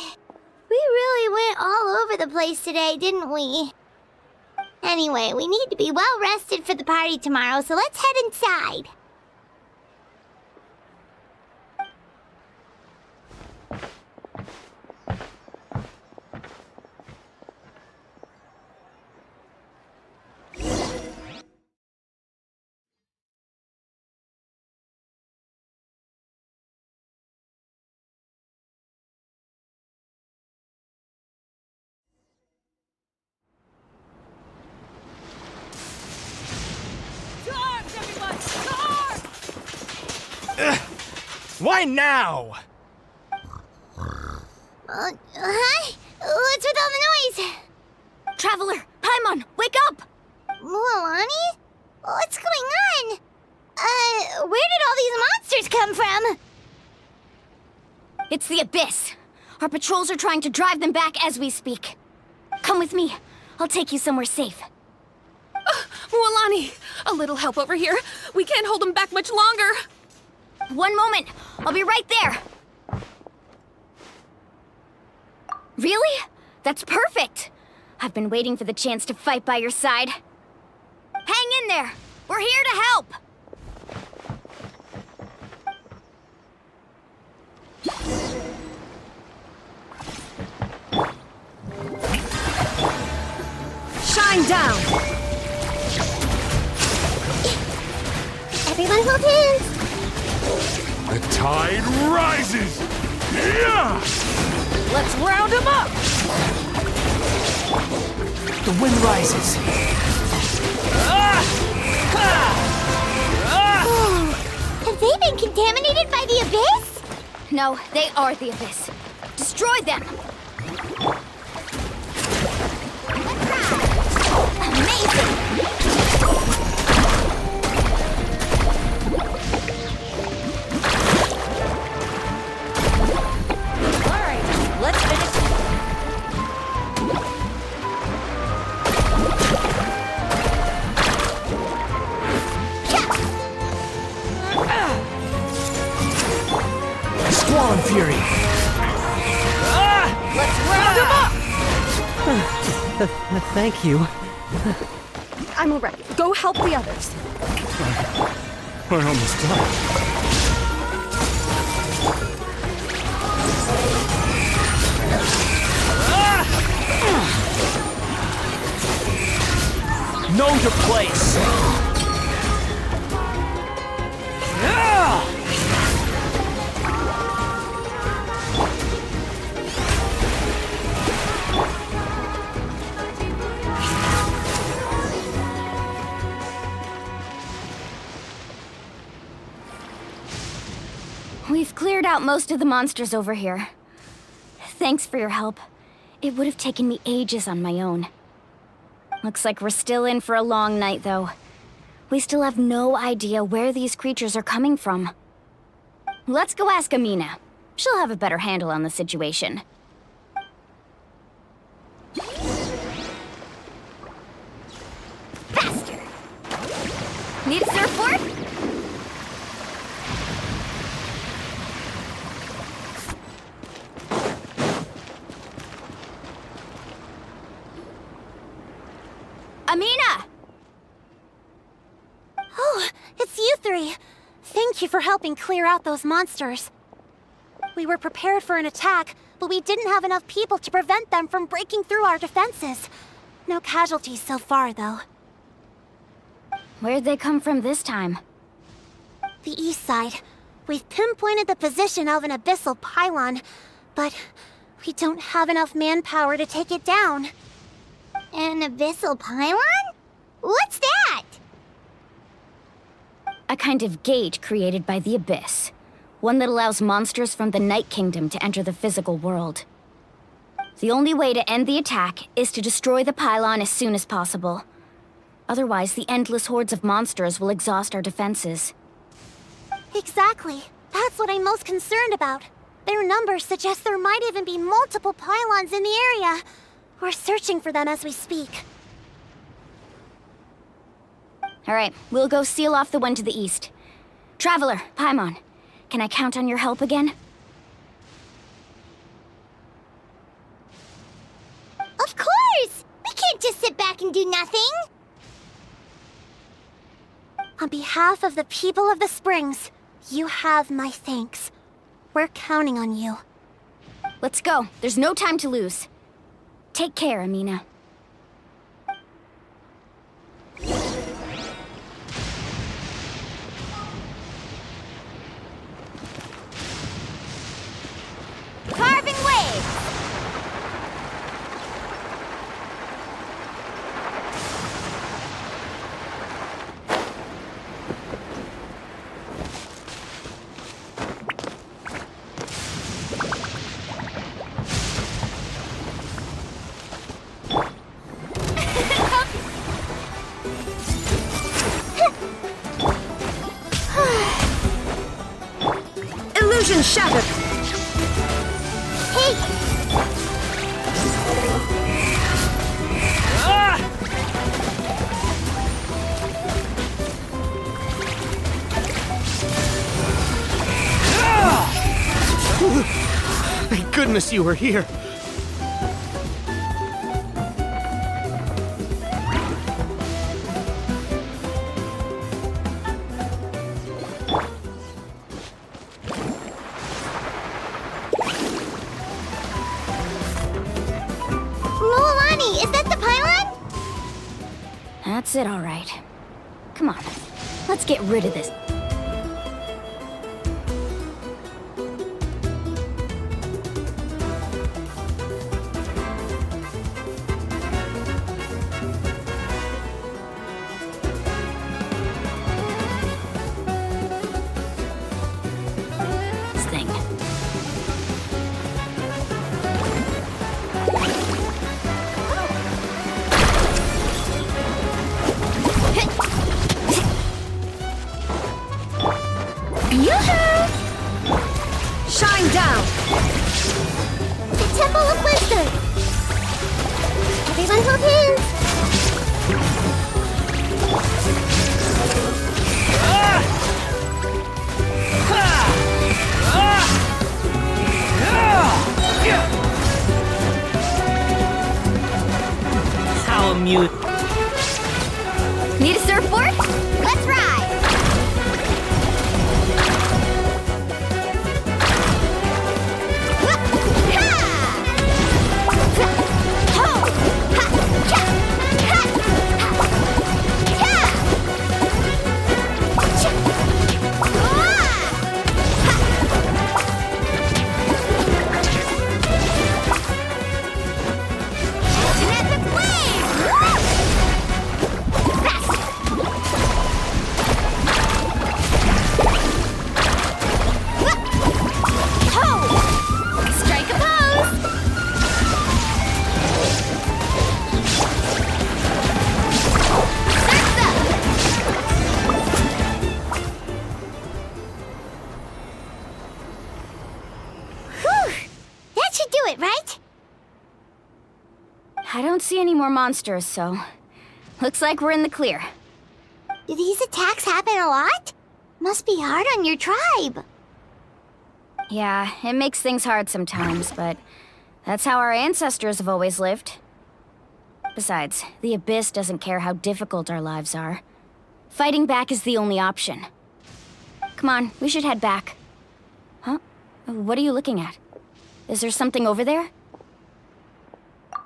We really went all over the place today, didn't we? Anyway, we need to be well rested for the party tomorrow, so let's head inside. Why now? Huh? What's with all the noise? Traveler, Paimon, wake up! Mualani? What's going on? Where did all these monsters come from? It's the Abyss. Our patrols are trying to drive them back as we speak. Come with me. I'll take you somewhere safe. Mualani, a little help over here. We can't hold them back much longer. One moment. I'll be right there. Really? That's perfect. I've been waiting for the chance to fight by your side. Hang in there. We're here to help. Shine down. Everyone hold hands. The tide rises! Yeah! Let's round them up. The wind rises. Have they been contaminated by the Abyss? No, they are the Abyss. Destroy them. Amazing! Let's finish. Squall and Fury. Let's round them up. Thank you. I'm all right. Go help the others. We're almost done. Know your place. out most of the monsters over here. Thanks for your help. It would have taken me ages on my own. Looks like we're still in for a long night, though. We still have no idea where these creatures are coming from. Let's go ask Amina. She'll have a better handle on the situation. Faster! Need a surfboard? Amina! Oh, it's you three. Thank you for helping clear out those monsters. We were prepared for an attack, but we didn't have enough people to prevent them from breaking through our defenses. No casualties so far, though. Where'd they come from this time? The east side. We've pinpointed the position of an abyssal pylon, but we don't have enough manpower to take it down. An abyssal pylon? What's that? A kind of gate created by the Abyss. One that allows monsters from the Night Kingdom to enter the physical world. The only way to end the attack is to destroy the pylon as soon as possible. Otherwise, the endless hordes of monsters will exhaust our defenses. Exactly. That's what I'm most concerned about. Their numbers suggest there might even be multiple pylons in the area. We're searching for them as we speak. All right, we'll go seal off the one to the east. Traveler, Paimon, can I count on your help again? Of course! We can't just sit back and do nothing! On behalf of the people of the Springs, you have my thanks. We're counting on you. Let's go. There's no time to lose. Take care, Amina. Carving waves! Illusion shattered! Hey! Thank goodness you were here. Is that the pylon? That's it, all right. Come on, let's get rid of this. Thing. Yoo-hoo! Shine down! The Temple of Wisdom! Everyone hold hands! How amusing. Need a surfboard? Let's ride! right? I don't see any more monsters, so looks like we're in the clear. Do these attacks happen a lot? Must be hard on your tribe. Yeah, it makes things hard sometimes, but that's how our ancestors have always lived. Besides, the Abyss doesn't care how difficult our lives are. Fighting back is the only option. Come on, we should head back. Huh? What are you looking at? Is there something over there?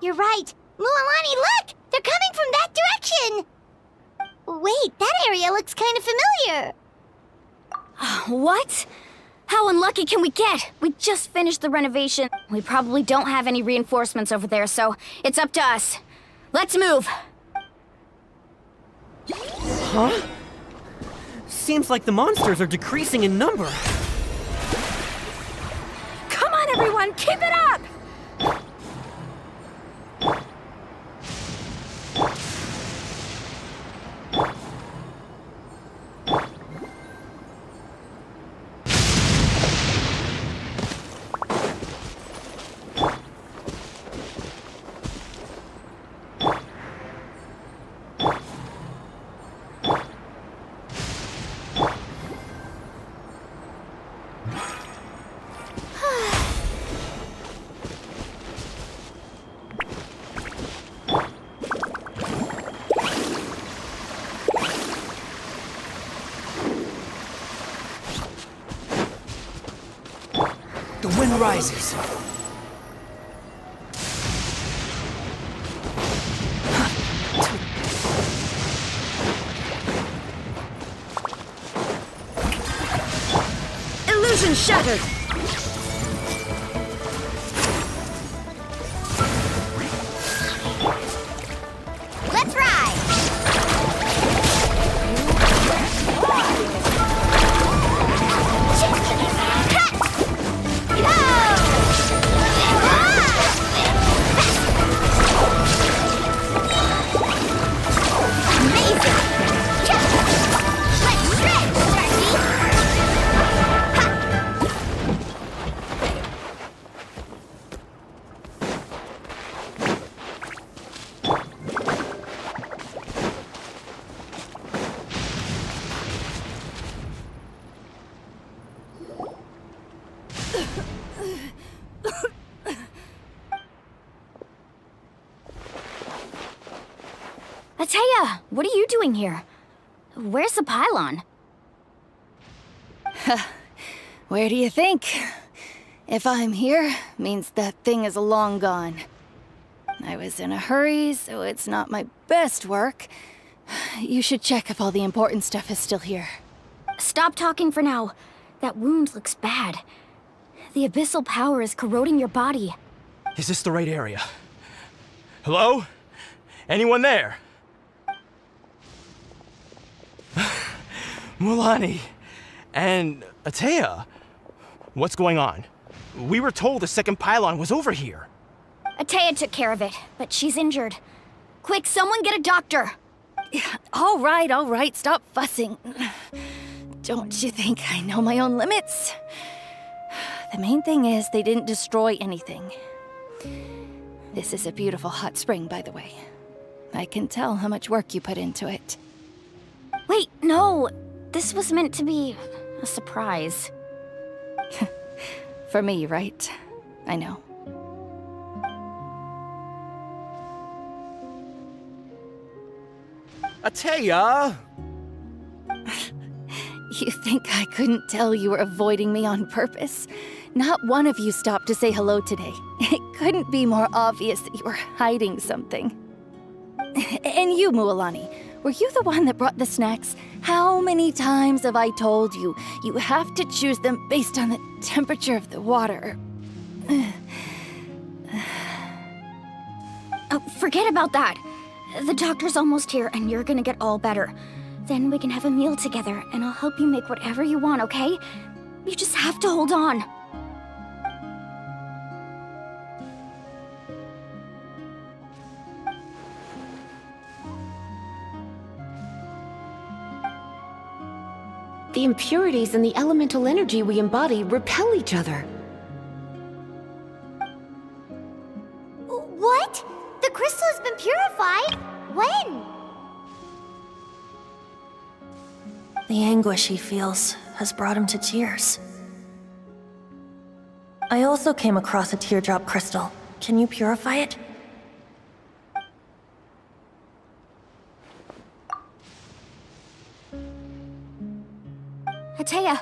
You're right. Mualani, look! They're coming from that direction! Wait, that area looks kind of familiar. What? How unlucky can we get? We just finished the renovation. We probably don't have any reinforcements over there, so it's up to us. Let's move! Huh? Seems like the monsters are decreasing in number. Come on, everyone, keep it up! The wind rises. Illusion shattered! Let's ride! Ateya, what are you doing here? Where's the pylon? Where do you think? If I'm here, means that thing is long gone. I was in a hurry, so it's not my best work. You should check if all the important stuff is still here. Stop talking for now. That wound looks bad. The abyssal power is corroding your body. Is this the right area? Hello? Anyone there? Mualani and Ateya, what's going on? We were told the second pylon was over here. Ateya took care of it, but she's injured. Quick, someone get a doctor! All right, stop fussing. Don't you think I know my own limits? The main thing is they didn't destroy anything. This is a beautiful hot spring, by the way. I can tell how much work you put into it. Wait, no! This was meant to be a surprise. For me, right? I know. Ateya! You think I couldn't tell you were avoiding me on purpose? Not one of you stopped to say hello today. It couldn't be more obvious that you were hiding something. And you, Mualani, were you the one that brought the snacks? How many times have I told you, you have to choose them based on the temperature of the water? Oh, forget about that. The doctor's almost here, and you're gonna get all better. Then we can have a meal together, and I'll help you make whatever you want, okay? You just have to hold on. The impurities and the elemental energy we embody repel each other. What? The crystal has been purified? When? The anguish he feels has brought him to tears. I also came across a teardrop crystal. Can you purify it? Ateya!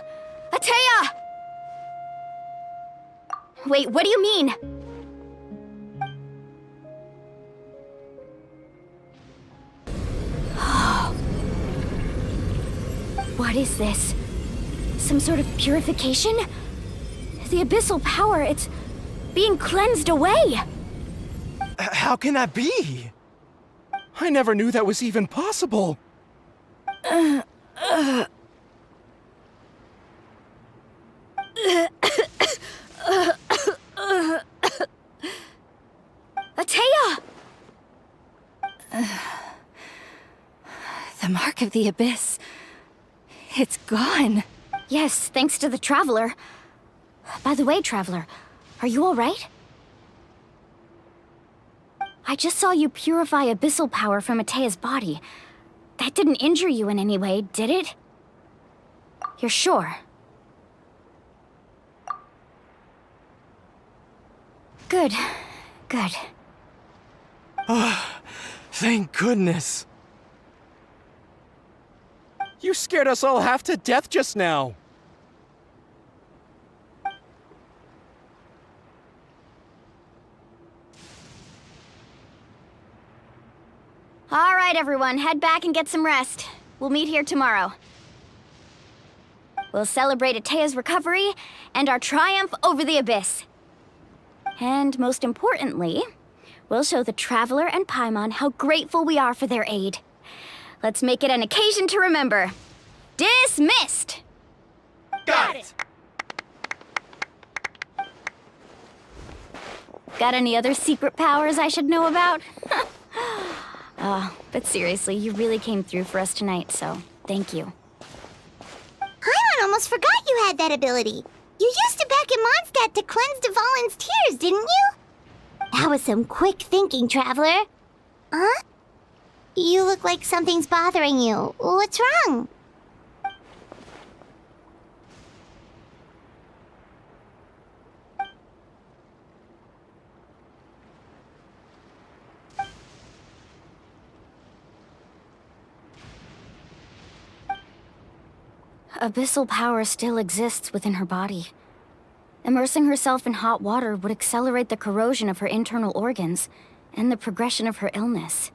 Ateya! Wait, what do you mean? What is this? Some sort of purification? The abyssal power, it's being cleansed away! How can that be? I never knew that was even possible. Ateya! The mark of the abyss. It's gone. Yes, thanks to the Traveler. By the way, Traveler, are you alright? I just saw you purify abyssal power from Ateya's body. That didn't injure you in any way, did it? You're sure? Good. Good. Thank goodness. You scared us all half to death just now. All right, everyone, head back and get some rest. We'll meet here tomorrow. We'll celebrate Ateya's recovery and our triumph over the abyss. And most importantly, we'll show the Traveler and Paimon how grateful we are for their aid. Let's make it an occasion to remember. Dismissed! Got it! Got any other secret powers I should know about? But seriously, you really came through for us tonight, so thank you. Paimon almost forgot you had that ability. You used it back in Mondstadt to cleanse Dvalin's tears, didn't you? That was some quick thinking, Traveler. Huh? You look like something's bothering you. What's wrong? Abyssal power still exists within her body. Immersing herself in hot water would accelerate the corrosion of her internal organs and the progression of her illness.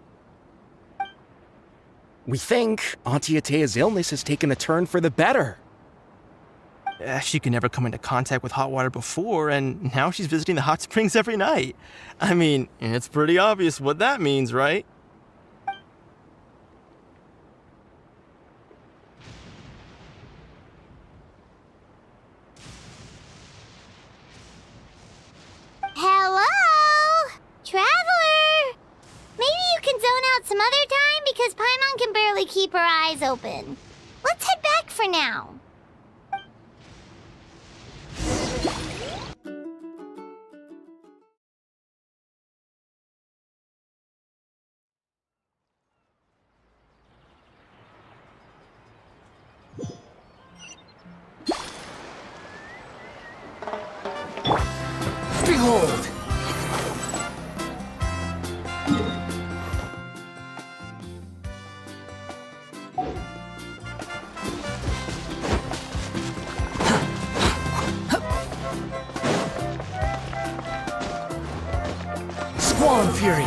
We think Auntie Ateya's illness has taken a turn for the better. She could never come into contact with hot water before, and now she's visiting the hot springs every night. I mean, it's pretty obvious what that means, right? Hello? Traveler? Maybe you can zone out some other time because Paimon can barely keep her eyes open. Let's head back for now. Behold! Squall Fury!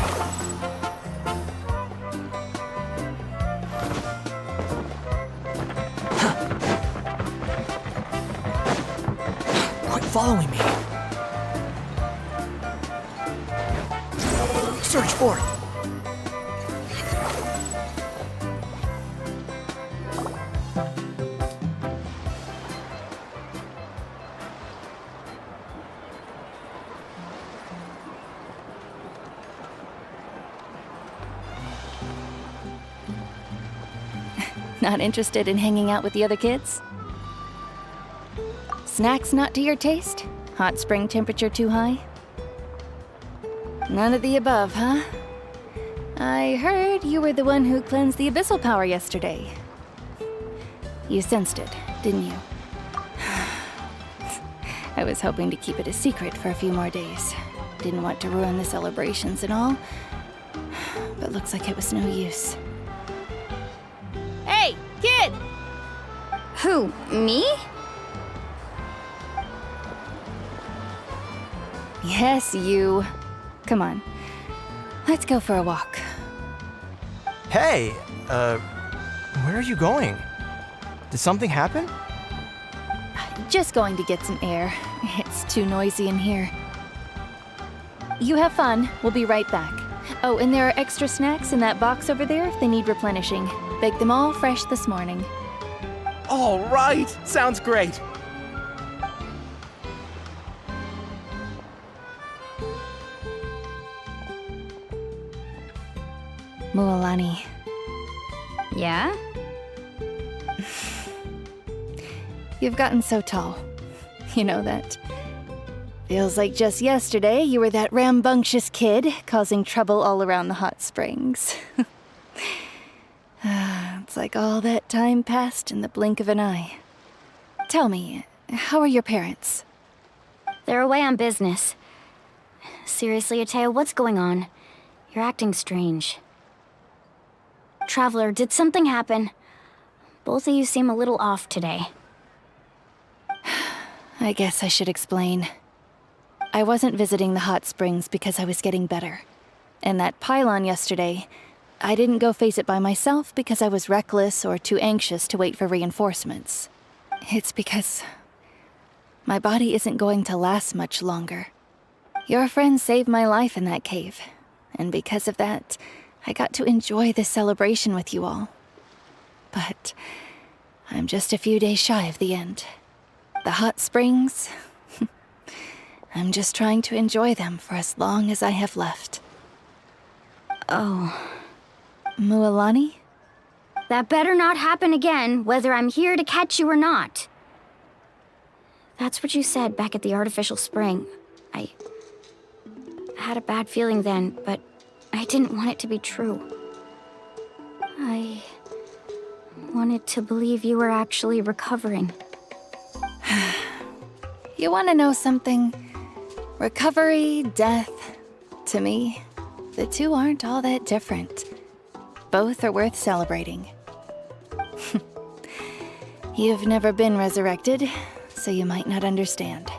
Quit following me. Search for it! Not interested in hanging out with the other kids? Snacks not to your taste? Hot spring temperature too high? None of the above, huh? I heard you were the one who cleansed the abyssal power yesterday. You sensed it, didn't you? I was hoping to keep it a secret for a few more days. Didn't want to ruin the celebrations and all. But looks like it was no use. Hey, kid! Who, me? Yes, you. Come on. Let's go for a walk. Hey, where are you going? Did something happen? Just going to get some air. It's too noisy in here. You have fun. We'll be right back. Oh, and there are extra snacks in that box over there if they need replenishing. Baked them all fresh this morning. All right, sounds great. Mualani. Yeah? You've gotten so tall. You know that. Feels like just yesterday you were that rambunctious kid causing trouble all around the hot springs. It's like all that time passed in the blink of an eye. Tell me, how are your parents? They're away on business. Seriously, Atea, what's going on? You're acting strange. Traveler, did something happen? Both of you seem a little off today. I guess I should explain. I wasn't visiting the hot springs because I was getting better. And that pylon yesterday, I didn't go face it by myself because I was reckless or too anxious to wait for reinforcements. It's because my body isn't going to last much longer. Your friend saved my life in that cave, and because of that, I got to enjoy this celebration with you all. But I'm just a few days shy of the end. The hot springs, I'm just trying to enjoy them for as long as I have left. Oh. Mualani? That better not happen again, whether I'm here to catch you or not. That's what you said back at the artificial spring. I had a bad feeling then, but I didn't want it to be true. I wanted to believe you were actually recovering. You want to know something? Recovery, death, to me, the two aren't all that different. Both are worth celebrating. You've never been resurrected, so you might not understand.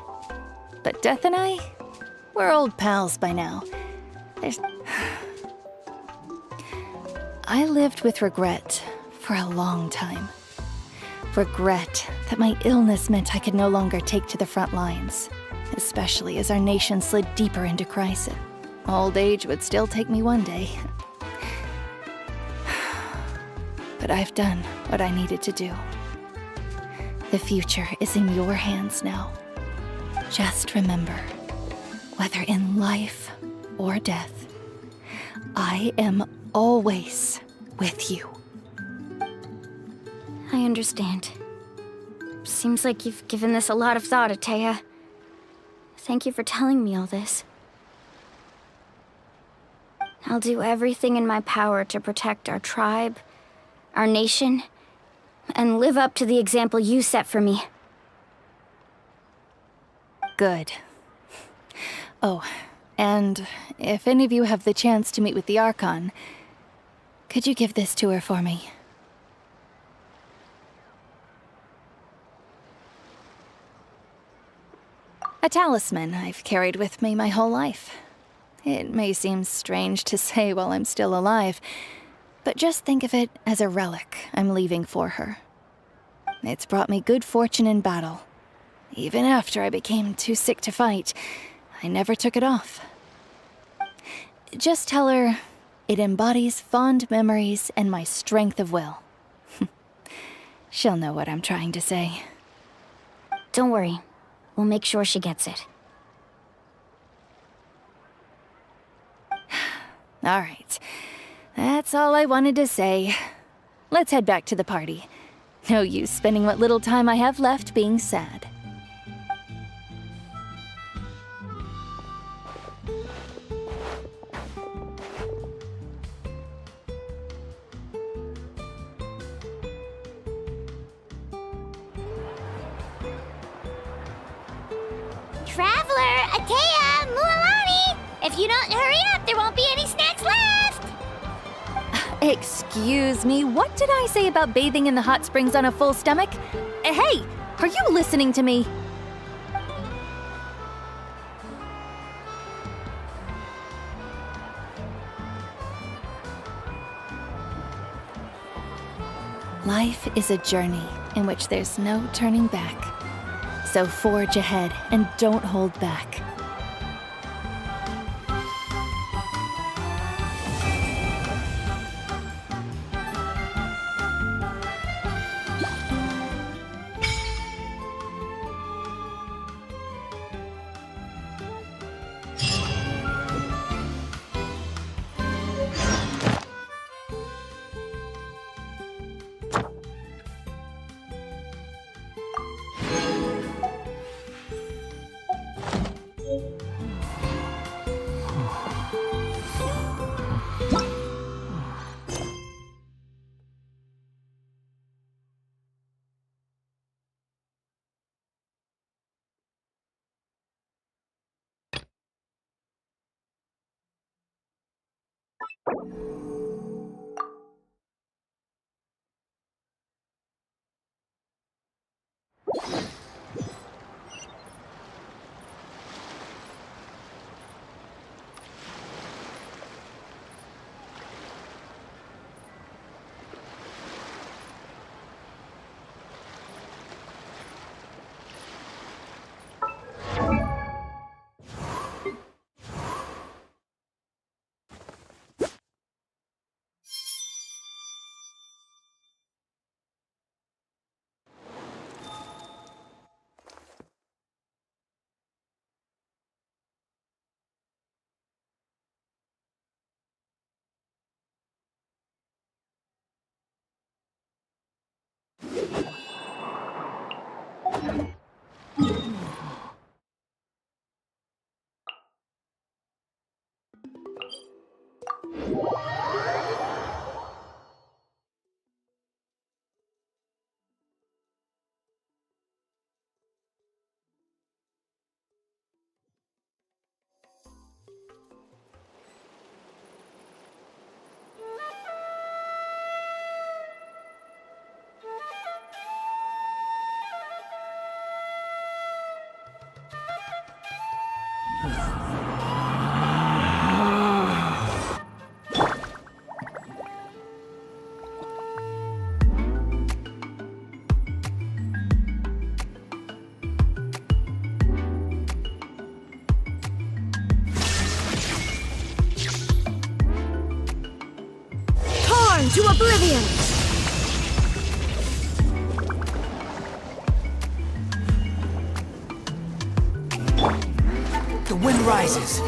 But Death and I, we're old pals by now. I lived with regret for a long time. Regret that my illness meant I could no longer take to the front lines, especially as our nation slid deeper into crisis. Old age would still take me one day. But I've done what I needed to do. The future is in your hands now. Just remember, whether in life or death, I am always with you. I understand. Seems like you've given this a lot of thought, Atea. Thank you for telling me all this. I'll do everything in my power to protect our tribe, our nation, and live up to the example you set for me. Good. Oh, and if any of you have the chance to meet with the Archon, could you give this to her for me? A talisman I've carried with me my whole life. It may seem strange to say while I'm still alive, but just think of it as a relic I'm leaving for her. It's brought me good fortune in battle. Even after I became too sick to fight, I never took it off. Just tell her it embodies fond memories and my strength of will. She'll know what I'm trying to say. Don't worry. We'll make sure she gets it. All right. That's all I wanted to say. Let's head back to the party. No use spending what little time I have left being sad. Traveler, Atea, Mualani! If you don't hurry up, there won't be any snacks left! Excuse me, what did I say about bathing in the hot springs on a full stomach? Hey, are you listening to me? Life is a journey in which there's no turning back. So forge ahead and don't hold back. To oblivion! The wind rises.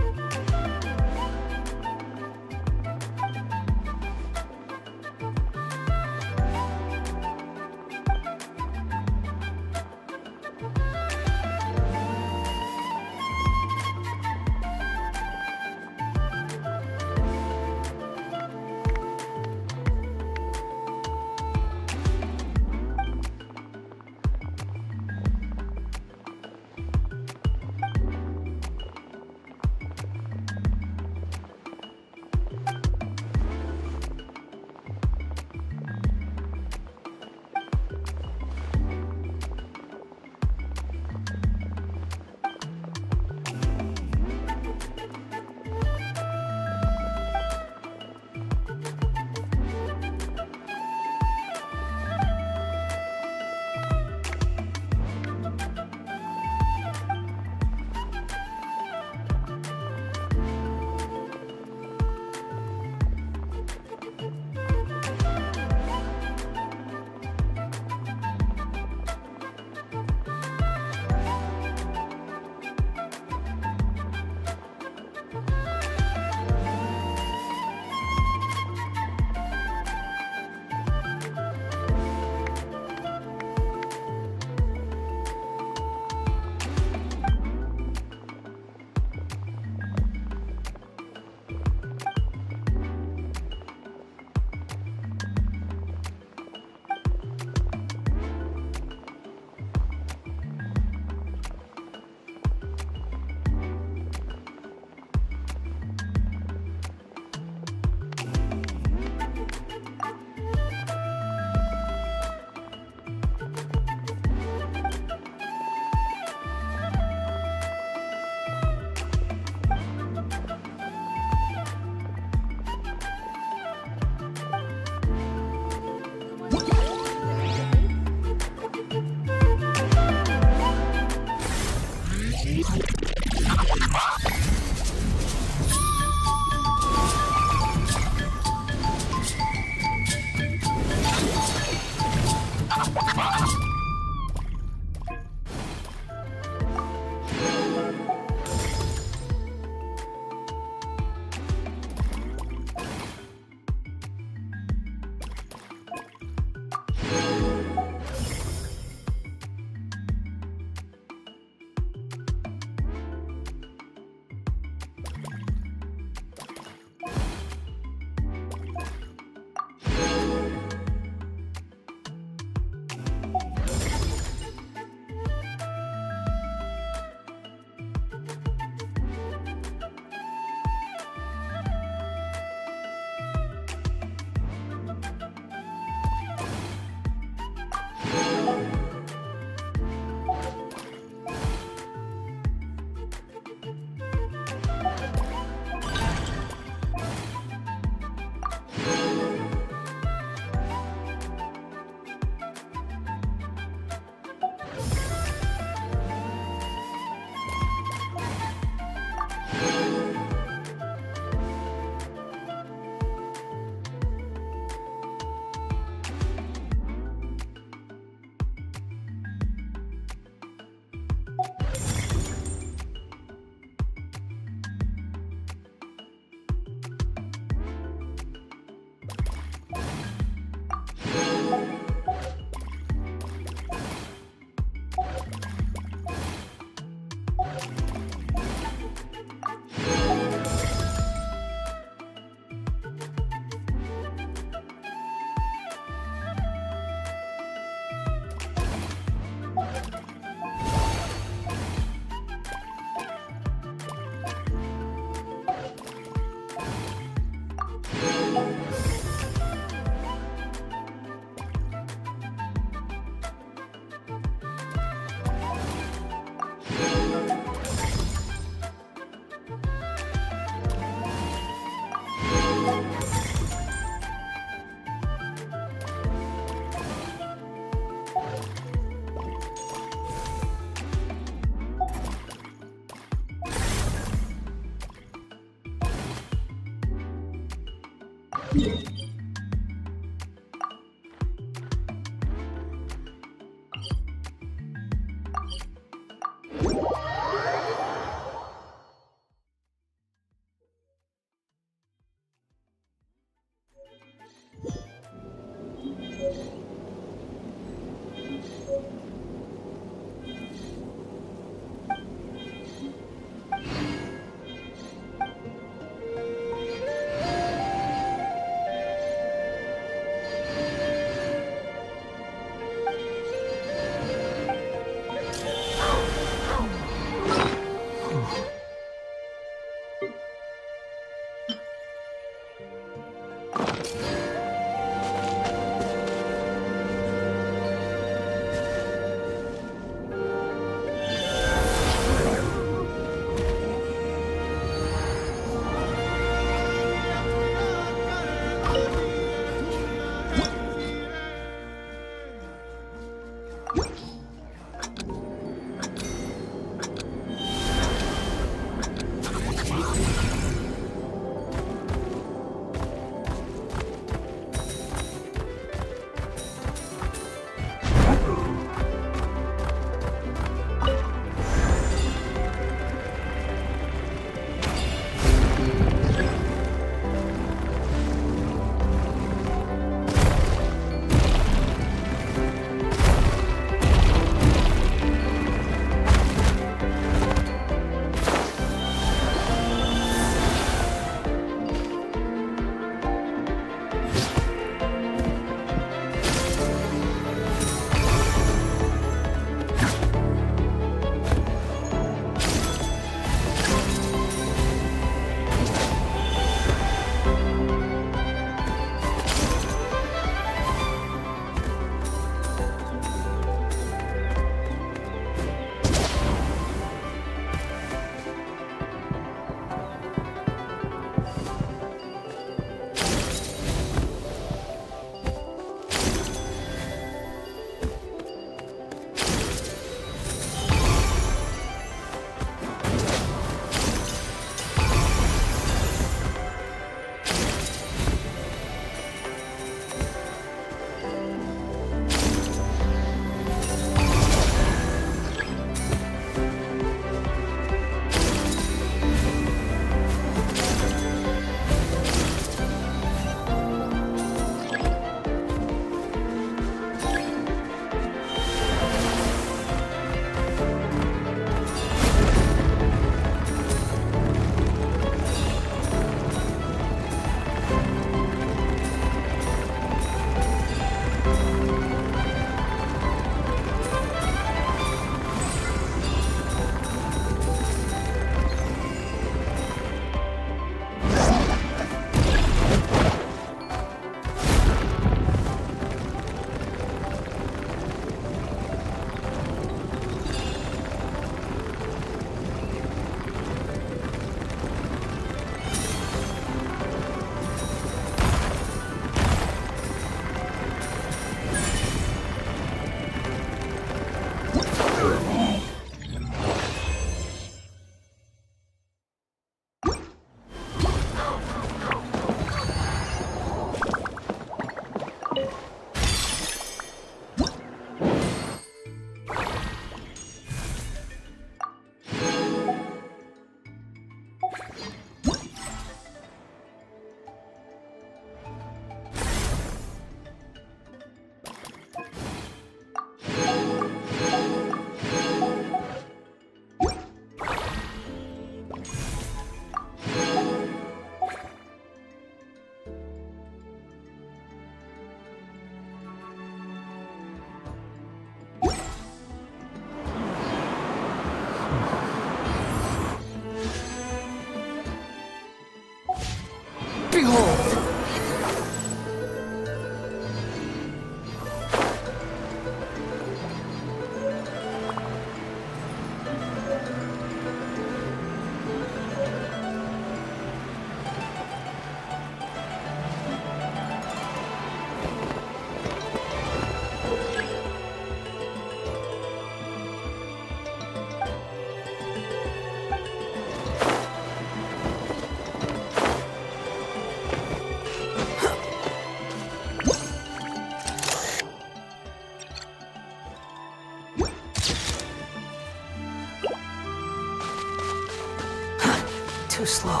too slow.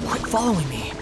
Quit following me.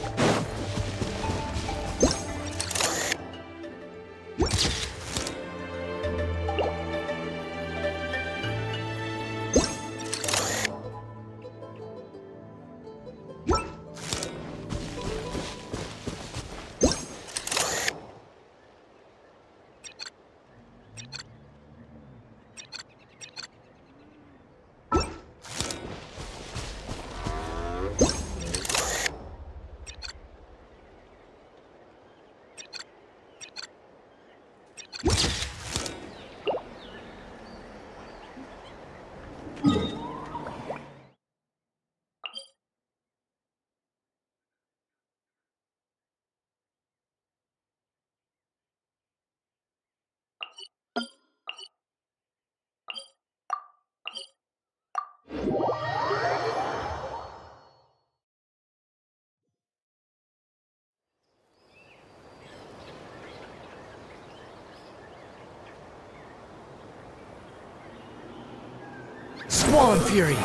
Squall and Fury!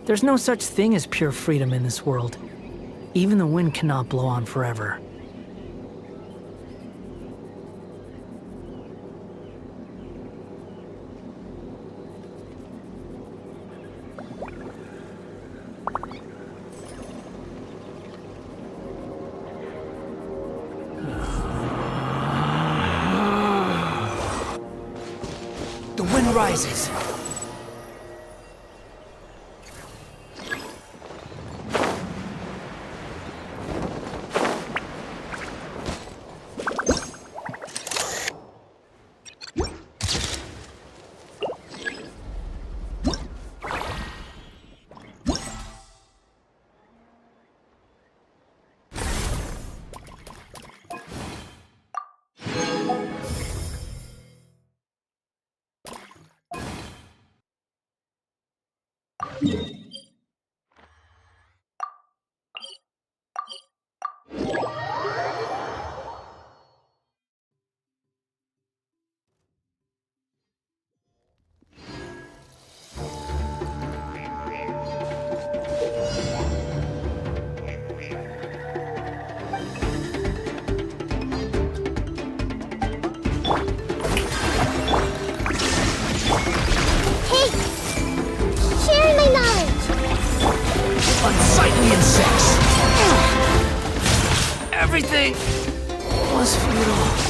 There's no such thing as pure freedom in this world. Even the wind cannot blow on forever. The wind rises. Unsightly insects! Everything was futile.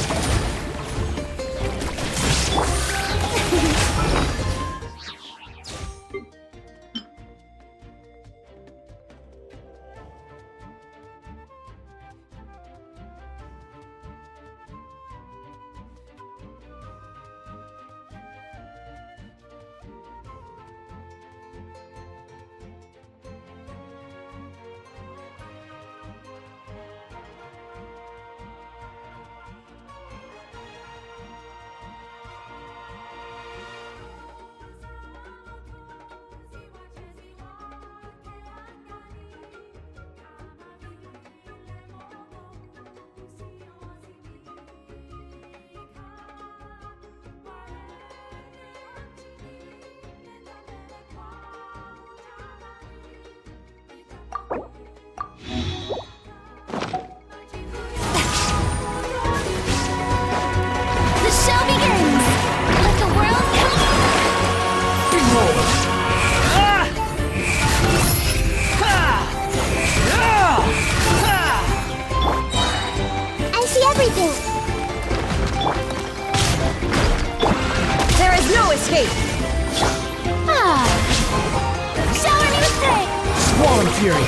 Squall and fury.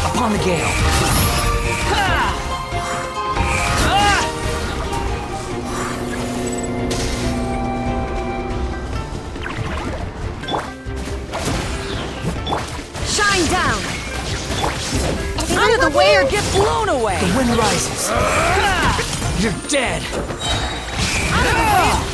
Upon the gale. Shine down! Out of the way or get blown away! The wind rises. You're dead. Out of the way!